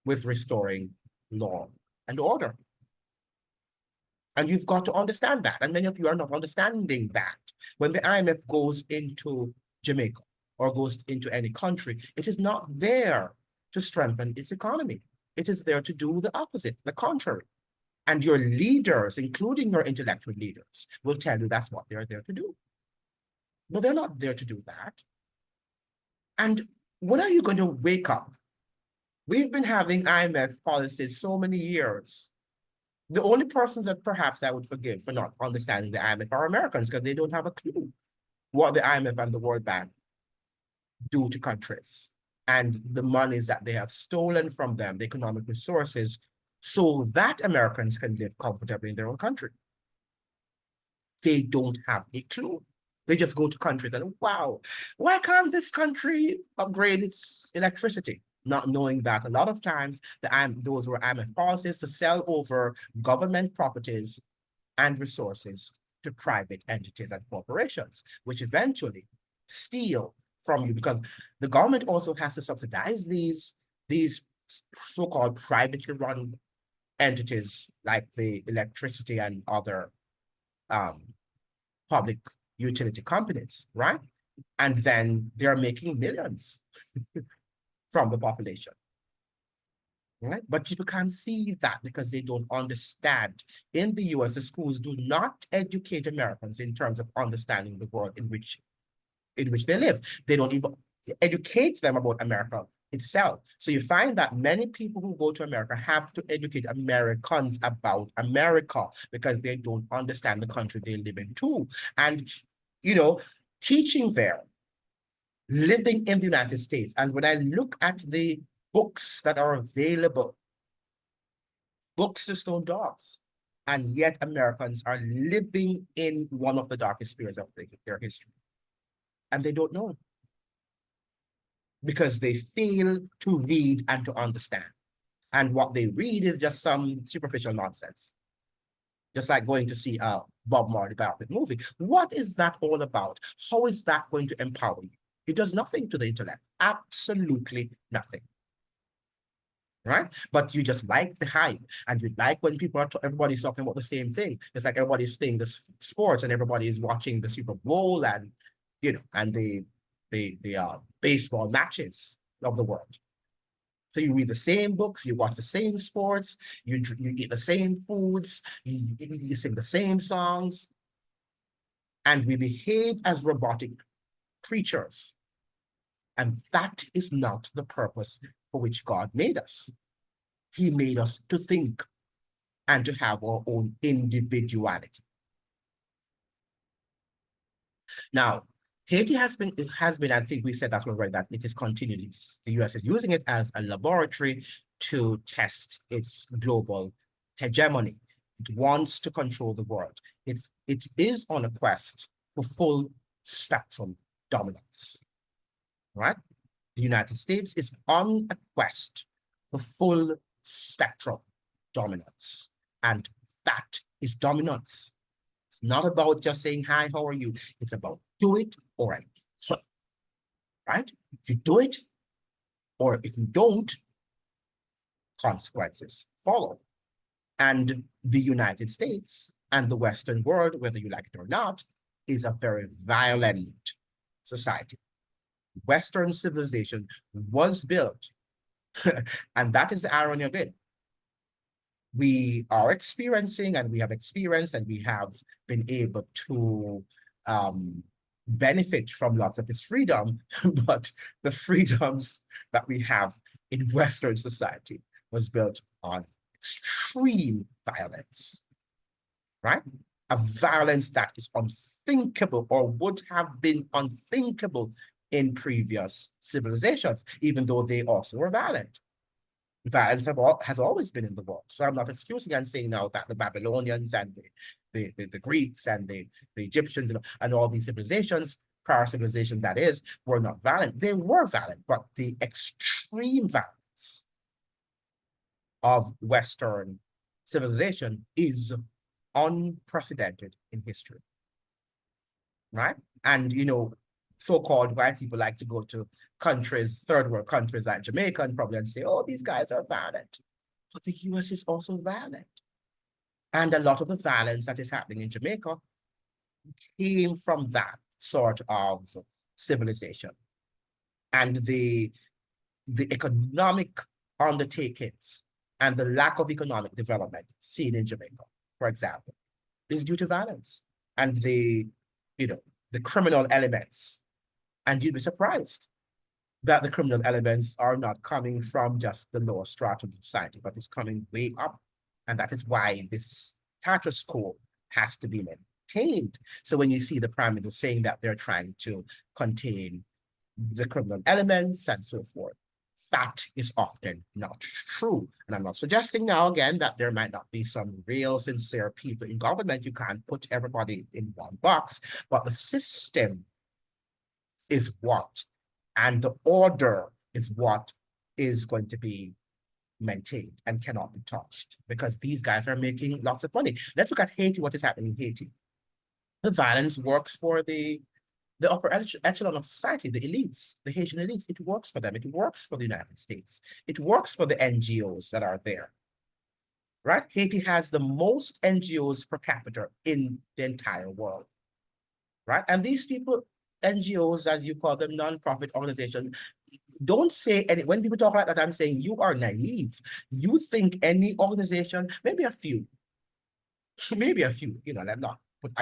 with restoring law and order. And you've got to understand that. And many of you are not understanding that. When the IMF goes into Jamaica or goes into any country, it is not there to strengthen its economy. It is there to do the opposite, the contrary. And your leaders, including your intellectual leaders, will tell you that's what they're there to do. But they're not there to do that. And when are you going to wake up? We've been having IMF policies so many years. The only persons that perhaps I would forgive for not understanding the IMF are Americans, because they don't have a clue what the IMF and the World Bank do to countries and the monies that they have stolen from them, the economic resources, so that Americans can live comfortably in their own country. They don't have a clue. They just go to countries and, wow, why can't this country upgrade its electricity? Not knowing that a lot of times those were IMF policies to sell over government properties and resources to private entities and corporations, which eventually steal from you, because the government also has to subsidize these so-called privately run entities like the electricity and other public utility companies, right? And then they're making millions from the population, right? But people can't see that because they don't understand. In the US, the schools do not educate Americans in terms of understanding the world in which they live. They don't even educate them about America itself. So you find that many people who go to America have to educate Americans about America because they don't understand the country they live in too. And, you know, teaching there, living in the United States, and when I look at the books that are available, books to stone dogs, and yet Americans are living in one of the darkest periods of their history. And they don't know, because they fail to read and to understand. And what they read is just some superficial nonsense. Just like going to see a Bob Marley biopic movie. What is that all about? How is that going to empower you? It does nothing to the intellect. Absolutely nothing. Right? But you just like the hype, and you like when people are everybody's talking about the same thing. It's like everybody's playing the sports and everybody is watching the Super Bowl and and the baseball matches of the world. So you read the same books, you watch the same sports, you eat the same foods, you sing the same songs, and we behave as robotic creatures. And that is not the purpose for which God made us. He made us to think and to have our own individuality. Now, Haiti has been, I think we said that already, that it is continued. The US is using it as a laboratory to test its global hegemony. It wants to control the world. It is on a quest for full spectrum dominance, right? The United States is on a quest for full spectrum dominance. And that is dominance. It's not about just saying, hi, how are you? It's about do it or else, right? If you do it, or if you don't, consequences follow. And the United States and the Western world, whether you like it or not, is a very violent society. Western civilization was built, and that is the irony of it. We are experiencing, and we have experienced, and we have been able to benefit from lots of its freedom, but the freedoms that we have in Western society was built on extreme violence, right? A violence that is unthinkable or would have been unthinkable in previous civilizations, even though they also were violent. Violence has always been in the world. So I'm not excusing and saying now that the Babylonians and the Greeks and the Egyptians and all these civilizations, prior civilizations that is, were not violent. They were violent, but the extreme violence of Western civilization is unprecedented in history, right? And, so-called white people like to go to countries, third world countries like Jamaica, and probably and say, oh, these guys are violent. But the US is also violent. And a lot of the violence that is happening in Jamaica came from that sort of civilization. And the economic undertakings and the lack of economic development seen in Jamaica, for example, is due to violence and the criminal elements. And you'd be surprised that the criminal elements are not coming from just the lower stratum of society, but it's coming way up. And that is why this status quo has to be maintained. So when you see the Prime Minister saying that they're trying to contain the criminal elements and so forth, that is often not true. And I'm not suggesting now, again, that there might not be some real sincere people in government. You can't put everybody in one box, but the system is what, and the order is what is going to be maintained and cannot be touched, because these guys are making lots of money. Let's look at Haiti, what is happening in Haiti. The violence works for the upper echelon of society, the elites, the Haitian elites. It works for them. It works for the United States. It works for the NGOs that are there, right? Haiti has the most NGOs per capita in the entire world, right? And these people, NGOs, as you call them, non-profit organizations, don't say any, when people talk like that, I'm saying you are naive. You think any organization, maybe a few, let not put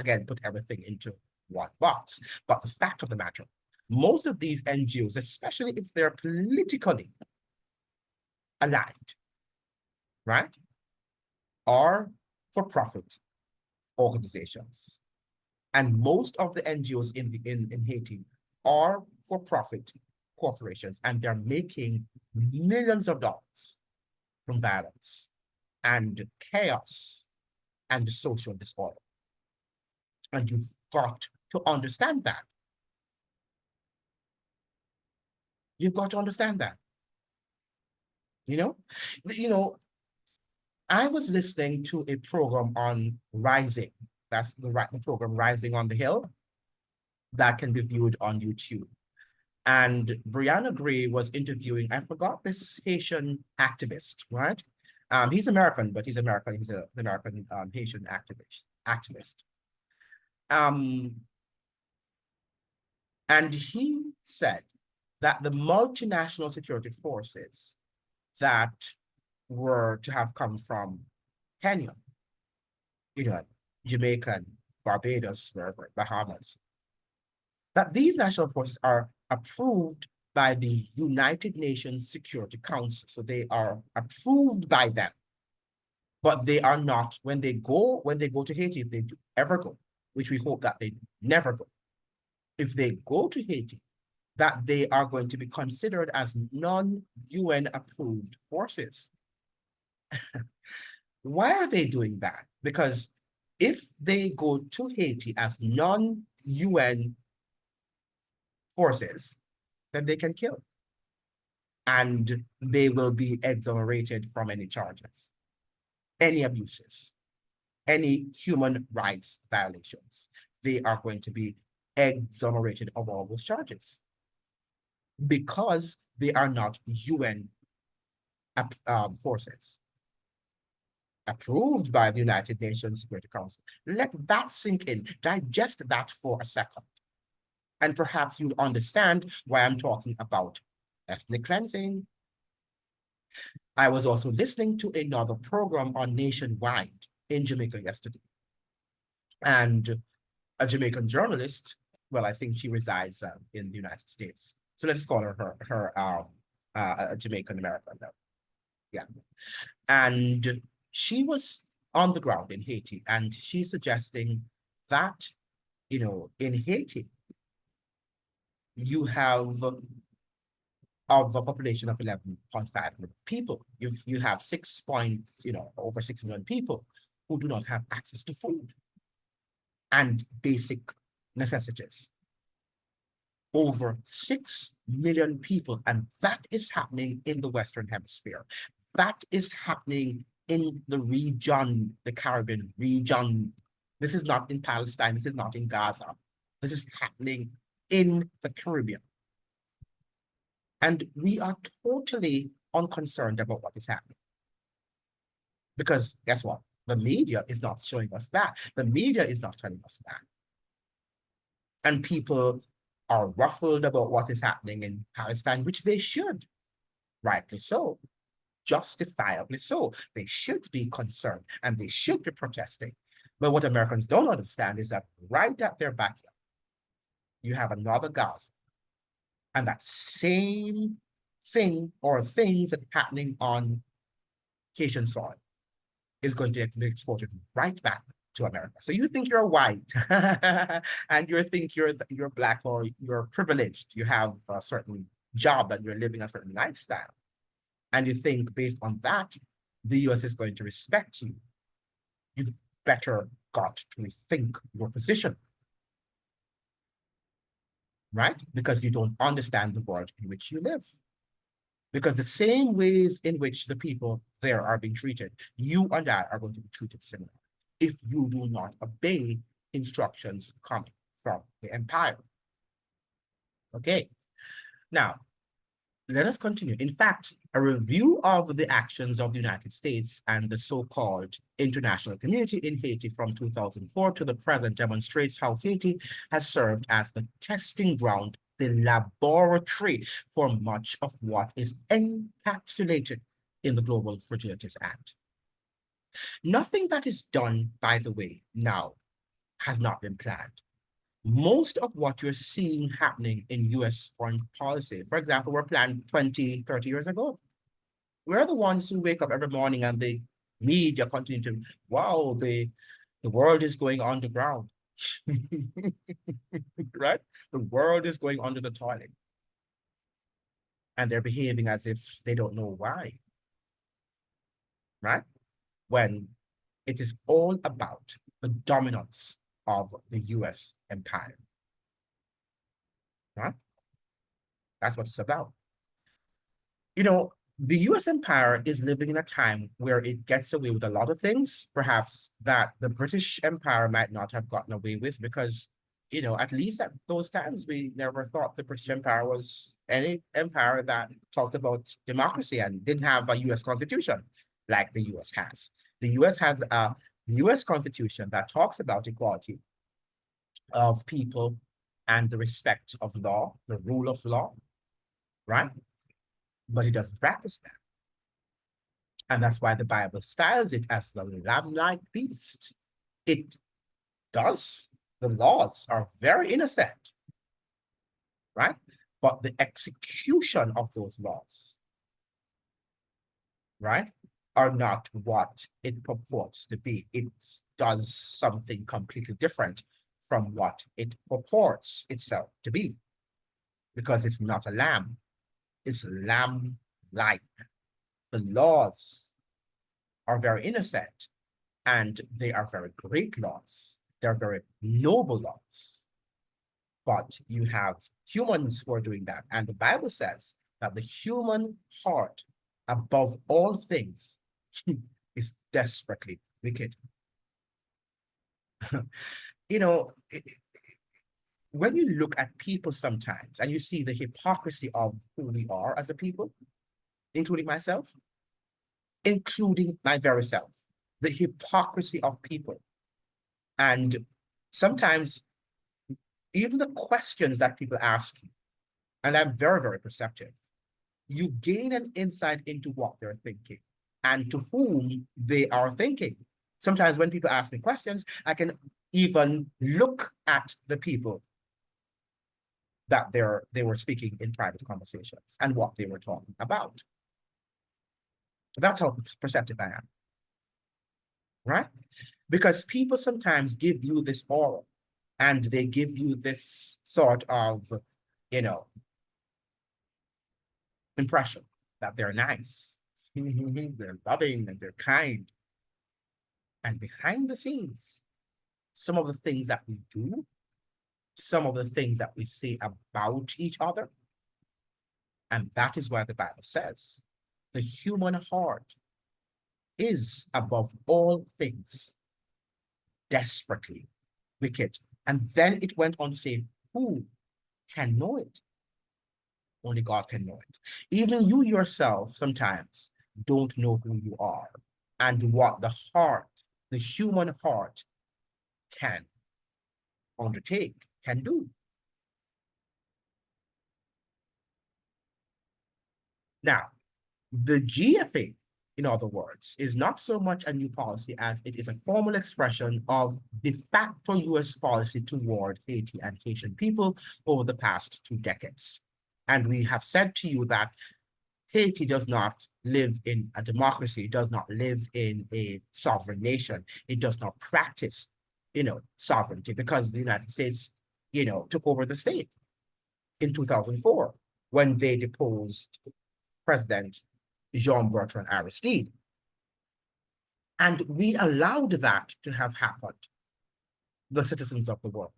everything into one box. But the fact of the matter, most of these NGOs, especially if they're politically aligned, right, are for-profit organizations. And most of the NGOs in Haiti are for-profit corporations, and they're making millions of dollars from violence and chaos and social disorder. And you've got to understand that. You've got to understand that. I was listening to a program on Rising. That's the program Rising on the Hill that can be viewed on YouTube. And Brianna Gray was interviewing, I forgot this Haitian activist, right? He's American, but he's American. He's an American Haitian activist. And he said that the multinational security forces that were to have come from Kenya, Jamaica, Barbados, wherever, Bahamas, that these national forces are approved by the United Nations Security Council. So they are approved by them, but they are not, when they go to Haiti, if they do ever go, which we hope that they never go, if they go to Haiti, that they are going to be considered as non-UN approved forces. Why are they doing that? Because if they go to Haiti as non-UN forces, then they can kill. And they will be exonerated from any charges, any abuses, any human rights violations. They are going to be exonerated of all those charges because they are not UN forces approved by the United Nations Security Council. Let that sink in. Digest that for a second. And perhaps you'll understand why I'm talking about ethnic cleansing. I was also listening to another program on Nationwide in Jamaica yesterday. And a Jamaican journalist, well, I think she resides in the United States. So let's call her a Jamaican American. Yeah. And she was on the ground in Haiti, and she's suggesting that, in Haiti, you have of a population of 11.5 million people, you have over 6 million people who do not have access to food and basic necessities. Over 6 million people, and that is happening in the Western Hemisphere. That is happening in the region, the Caribbean region. This is not in Palestine, this is not in Gaza. This is happening in the Caribbean. And we are totally unconcerned about what is happening. Because guess what? The media is not showing us that. The media is not telling us that. And people are ruffled about what is happening in Palestine, which they should, rightly so, justifiably so. They should be concerned and they should be protesting. But what Americans don't understand is that right at their backyard, you have another Gaza. And that same thing or things that are happening on Haitian soil is going to be exported right back to America. So you think you're white and you think you're black or you're privileged, you have a certain job and you're living a certain lifestyle. And you think based on that, the US is going to respect you. You've better got to rethink your position. Right? Because you don't understand the world in which you live. Because the same ways in which the people there are being treated, you and I are going to be treated similarly if you do not obey instructions coming from the empire. Okay, now let us continue. In fact, a review of the actions of the United States and the so-called international community in Haiti from 2004 to the present demonstrates how Haiti has served as the testing ground, the laboratory for much of what is encapsulated in the Global Fragility Act. Nothing that is done, by the way, now has not been planned. Most of what you're seeing happening in US foreign policy, for example, were planned 20, 30 years ago. We're the ones who wake up every morning and the media continue to, wow, the world is going underground. Right? The world is going under the toilet. And they're behaving as if they don't know why. Right? When it is all about the dominance of the US empire. Right? That's what it's about. The US empire is living in a time where it gets away with a lot of things, perhaps that the British Empire might not have gotten away with because, at least at those times, we never thought the British Empire was any empire that talked about democracy and didn't have a US constitution like the US has. The US has a US constitution that talks about equality of people and the respect of law, the rule of law, right? But it doesn't practice that. And that's why the Bible styles it as the lamb-like beast. It does. The laws are very innocent, right? but the execution of those laws, right, are not what it purports to be. It does something completely different from what it purports itself to be, because it's not a lamb, it's lamb-like. The laws are very innocent, and they are very great laws. They're very noble laws. But you have humans who are doing that. And the Bible says that the human heart, above all things, is desperately wicked. You know, when you look at people sometimes and you see the hypocrisy of who we are as a people, including myself, including my very self, the hypocrisy of people. And sometimes even the questions that people ask you, and I'm very, very perceptive, you gain an insight into what they're thinking and to whom they are thinking. Sometimes when people ask me questions, I can even look at the people that they were speaking in private conversations and what they were talking about. That's how perceptive I am, right? Because people sometimes give you this aura, and they give you this sort of, you know, impression that they're nice, they're loving, and they're kind. And behind the scenes, some of the things that we do, some of the things that we say about each other, and that is why the Bible says the human heart is above all things desperately wicked. And then it went on to say, who can know it? Only God can know it. Even you yourself sometimes don't know who you are and what the heart, the human heart, can undertake, can do. Now, the GFA, in other words, is not so much a new policy as it is a formal expression of de facto US policy toward Haiti and Haitian people over the past 2 decades. And we have said to you that Haiti does not live in a democracy, it does not live in a sovereign nation, it does not practice, sovereignty, because the United States, took over the state in 2004 when they deposed President Jean-Bertrand Aristide. And we allowed that to have happened, the citizens of the world,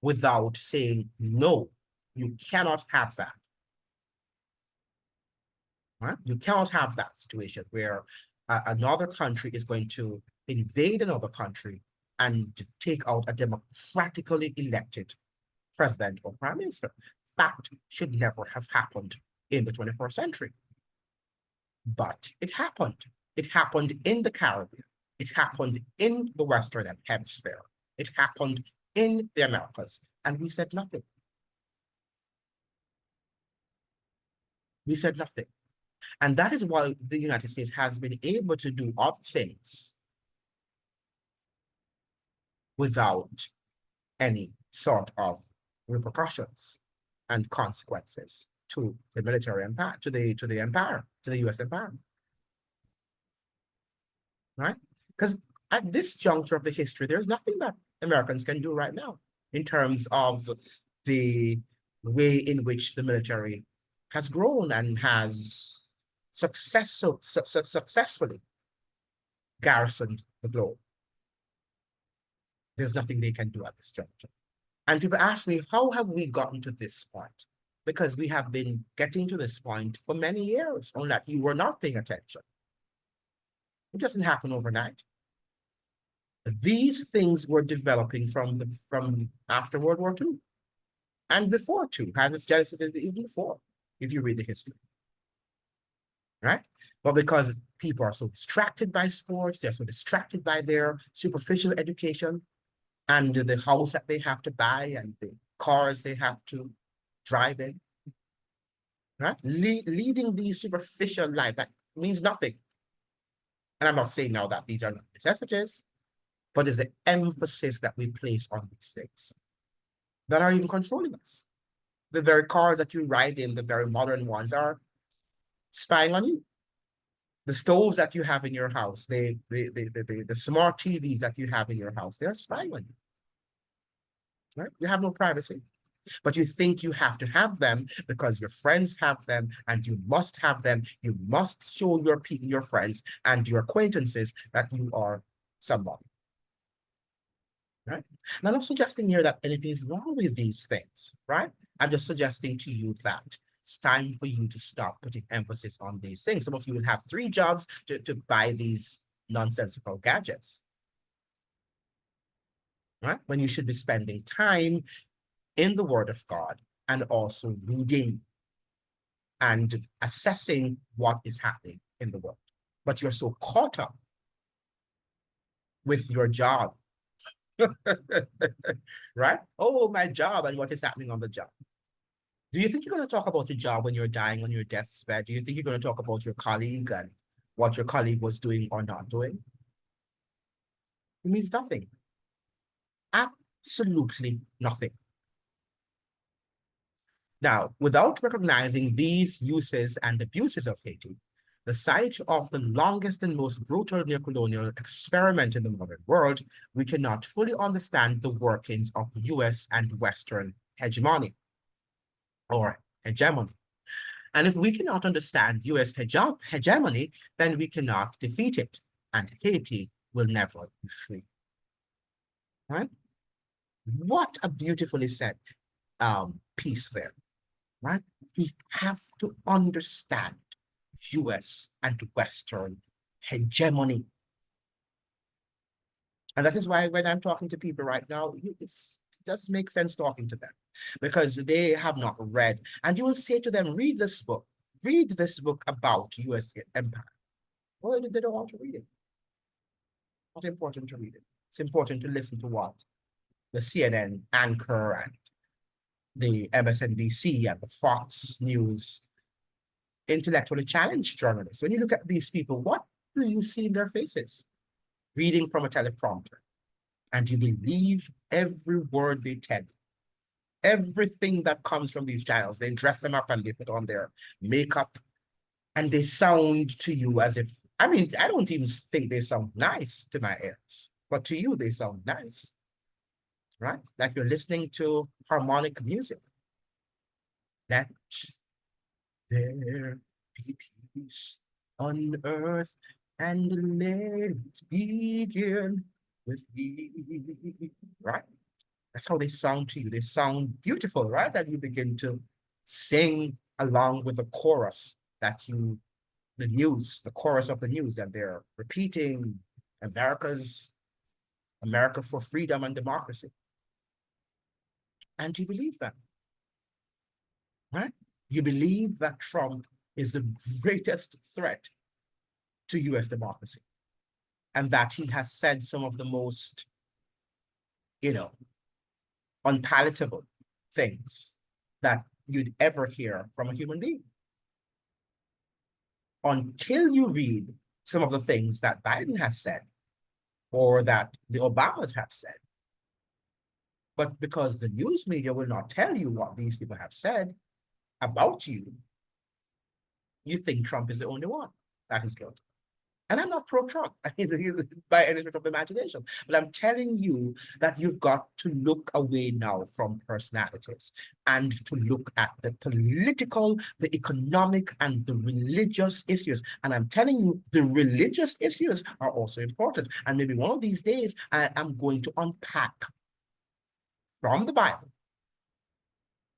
without saying, no, you cannot have that. Right? You cannot have that situation where another country is going to invade another country and take out a democratically elected president or prime minister. That should never have happened in the 21st century. But it happened. It happened in the Caribbean. It happened in the Western Hemisphere. It happened in the Americas. And we said nothing. We said nothing. And that is why the United States has been able to do other things without any sort of repercussions and consequences to the military empire, to the empire, to the US empire. Right? Because at this juncture of the history, there's nothing that Americans can do right now in terms of the way in which the military has grown and has successfully garrisoned the globe. There's nothing they can do at this juncture. And people ask me, how have we gotten to this point? Because we have been getting to this point for many years, only that you were not paying attention. It doesn't happen overnight. These things were developing from after World War II and before too, had its genesis even before, if you read the history. Right? But because people are so distracted by sports, they're so distracted by their superficial education and the house that they have to buy and the cars they have to drive in, right? Leading these superficial life, that means nothing. And I'm not saying now that these are not necessities, but it's the emphasis that we place on these things that are even controlling us. The very cars that you ride in, the very modern ones, are spying on you. The stoves that you have in your house, the smart TVs that you have in your house, they're spying on you. Right? You have no privacy. But you think you have to have them because your friends have them and you must have them. You must show your friends and your acquaintances that you are somebody. Right? And I'm not suggesting here that anything is wrong with these things, right? I'm just suggesting to you that it's time for you to stop putting emphasis on these things. Some of you will have 3 jobs to buy these nonsensical gadgets, right? When you should be spending time in the Word of God and also reading and assessing what is happening in the world. But you're so caught up with your job, right? Oh, my job and what is happening on the job. Do you think you're going to talk about your job when you're dying on your death's bed? Do you think you're going to talk about your colleague and what your colleague was doing or not doing? It means nothing. Absolutely nothing. Now, without recognizing these uses and abuses of Haiti, the site of the longest and most brutal neocolonial experiment in the modern world, we cannot fully understand the workings of US and Western hegemony or hegemony. And if we cannot understand US hegemony, then we cannot defeat it, and Haiti will never be free. Right? What a beautifully said piece there, right? We have to understand US and Western hegemony. And that is why when I'm talking to people right now, it does make sense talking to them because they have not read. And you will say to them, read this book. Read this book about US empire. Well, they don't want to read it. Not important to read it. It's important to listen to what the CNN anchor and the MSNBC and the Fox News intellectually challenged journalists. When you look at these people, what do you see in their faces? Reading from a teleprompter. And you believe every word they tell you. Everything that comes from these channels, they dress them up and they put on their makeup and they sound to you as if, I mean, I don't even think they sound nice to my ears, but to you, they sound nice, right? Like you're listening to harmonic music. Let there be peace on earth and let it begin with me, right? That's how they sound to you. They sound beautiful, right? That you begin to sing along with the chorus that the chorus of the news, and they're repeating America for freedom and democracy. And you believe that, right? You believe that Trump is the greatest threat to US democracy and that he has said some of the most, unpalatable things that you'd ever hear from a human being. Until you read some of the things that Biden has said or that the Obamas have said. But because the news media will not tell you what these people have said about you, you think Trump is the only one that is guilty. And I'm not pro-Trump by any stretch of the imagination, but I'm telling you that you've got to look away now from personalities and to look at the political, the economic, and the religious issues. And I'm telling you, the religious issues are also important. And maybe one of these days, I am going to unpack from the Bible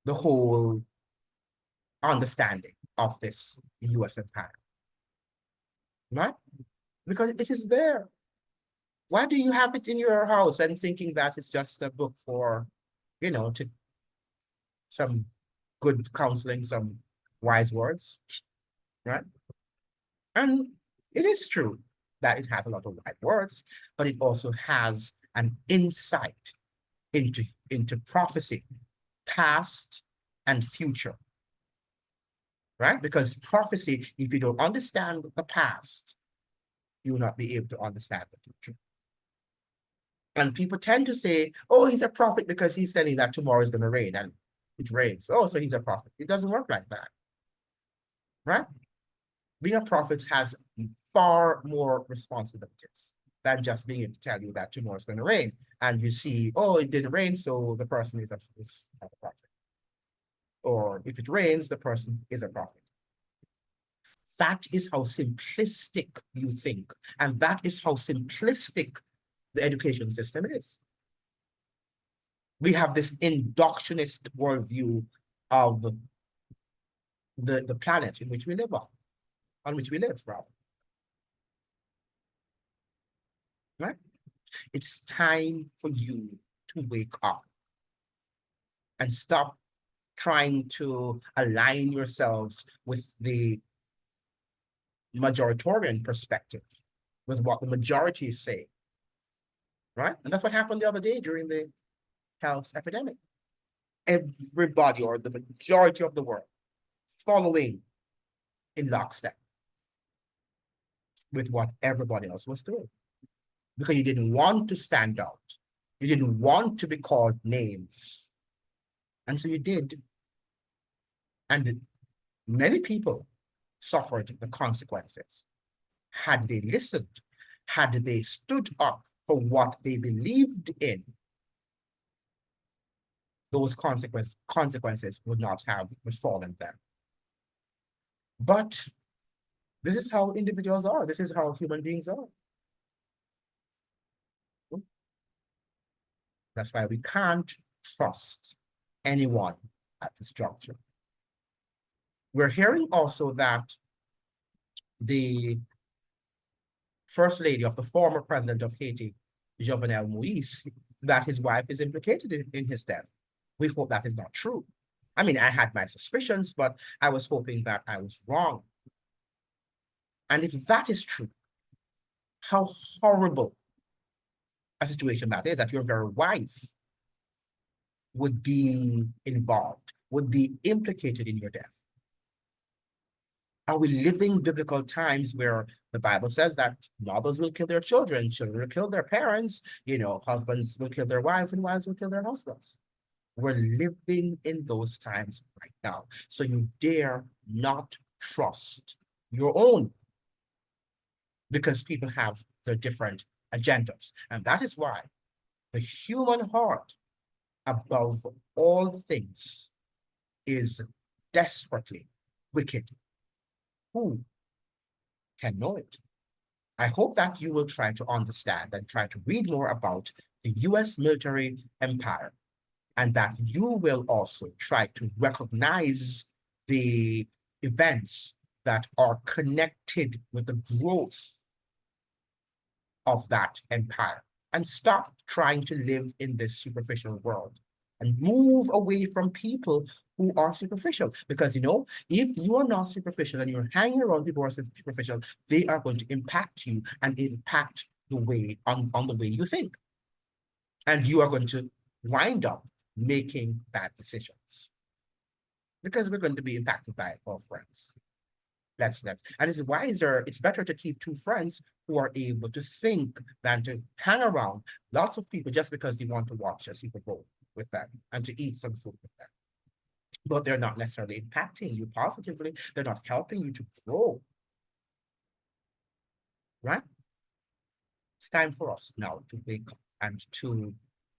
the whole understanding of this US empire, right? Because it is there. Why do you have it in your house and thinking that it's just a book for, to some good counseling, some wise words, right? And it is true that it has a lot of wise words, but it also has an insight into prophecy, past and future, right? Because prophecy, if you don't understand the past, you will not be able to understand the future. And people tend to say, oh, he's a prophet because he's saying that tomorrow is going to rain. And It rains. Oh, so he's a prophet. It doesn't work like that, right? Being a prophet has far more responsibilities than just being able to tell you that tomorrow it's going to rain. And you see, oh, it didn't rain, so the person is not a prophet. Or if it rains, the person is a prophet. That is how simplistic you think. And that is how simplistic the education system is. We have this inductionist worldview of the planet in which we live on which we live, rather. Right? It's time for you to wake up and stop trying to align yourselves with the majoritarian perspective, with what the majority say, right? And that's what happened the other day during the health epidemic. Everybody, or the majority of the world, following in lockstep with what everybody else was doing. Because you didn't want to stand out. You didn't want to be called names. And so you did. And many people suffered the consequences. Had they listened, had they stood up for what they believed in, those consequences would not have befallen them. But this is how individuals are. This is how human beings are. That's why we can't trust anyone at this juncture. We're hearing also that the first lady of the former president of Haiti, Jovenel Moïse, that his wife is implicated in his death. We hope that is not true. I mean, I had my suspicions, but I was hoping that I was wrong. And if that is true, how horrible a situation that is, that your very wife would be involved, would be implicated in your death. Are we living biblical times where the Bible says that mothers will kill their children, children will kill their parents, husbands will kill their wives, and wives will kill their husbands? We're living in those times right now. So you dare not trust your own, because people have their different agendas. And that is why the human heart, above all things, is desperately wicked. Who can know it? I hope that you will try to understand and try to read more about the US military empire, and that you will also try to recognize the events that are connected with the growth of that empire, and stop trying to live in this superficial world and move away from people who are superficial. Because, if you are not superficial and you're hanging around people who are superficial, they are going to impact you and impact the way on the way you think. And you are going to wind up making bad decisions, because we're going to be impacted by our friends. And this is why it's better to keep two friends who are able to think than to hang around lots of people just because you want to watch a Super Bowl with them and to eat some food with them. But they're not necessarily impacting you positively. They're not helping you to grow. Right? It's time for us now to wake up and to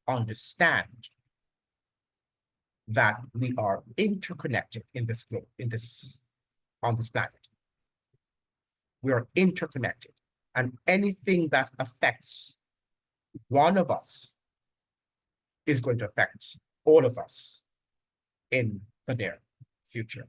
understand that we are interconnected in this globe, on this planet. We are interconnected, and anything that affects one of us is going to affect all of us in the near future.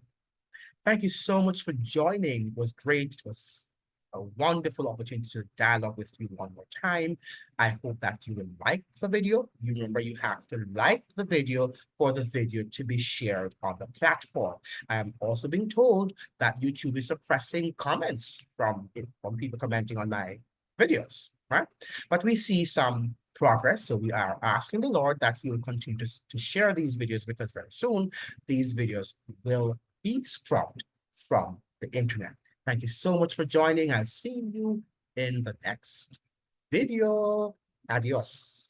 Thank you so much for joining. It was great. It was a wonderful opportunity to dialogue with you one more time. I hope that you will like the video. You remember, you have to like the video for the video to be shared on the platform. I am also being told that YouTube is suppressing comments from people commenting on my videos, right? But we see some progress, so we are asking the Lord that He will continue to share these videos, because very soon these videos will be scrubbed from the internet. Thank you so much for joining. I'll see you in the next video. Adios.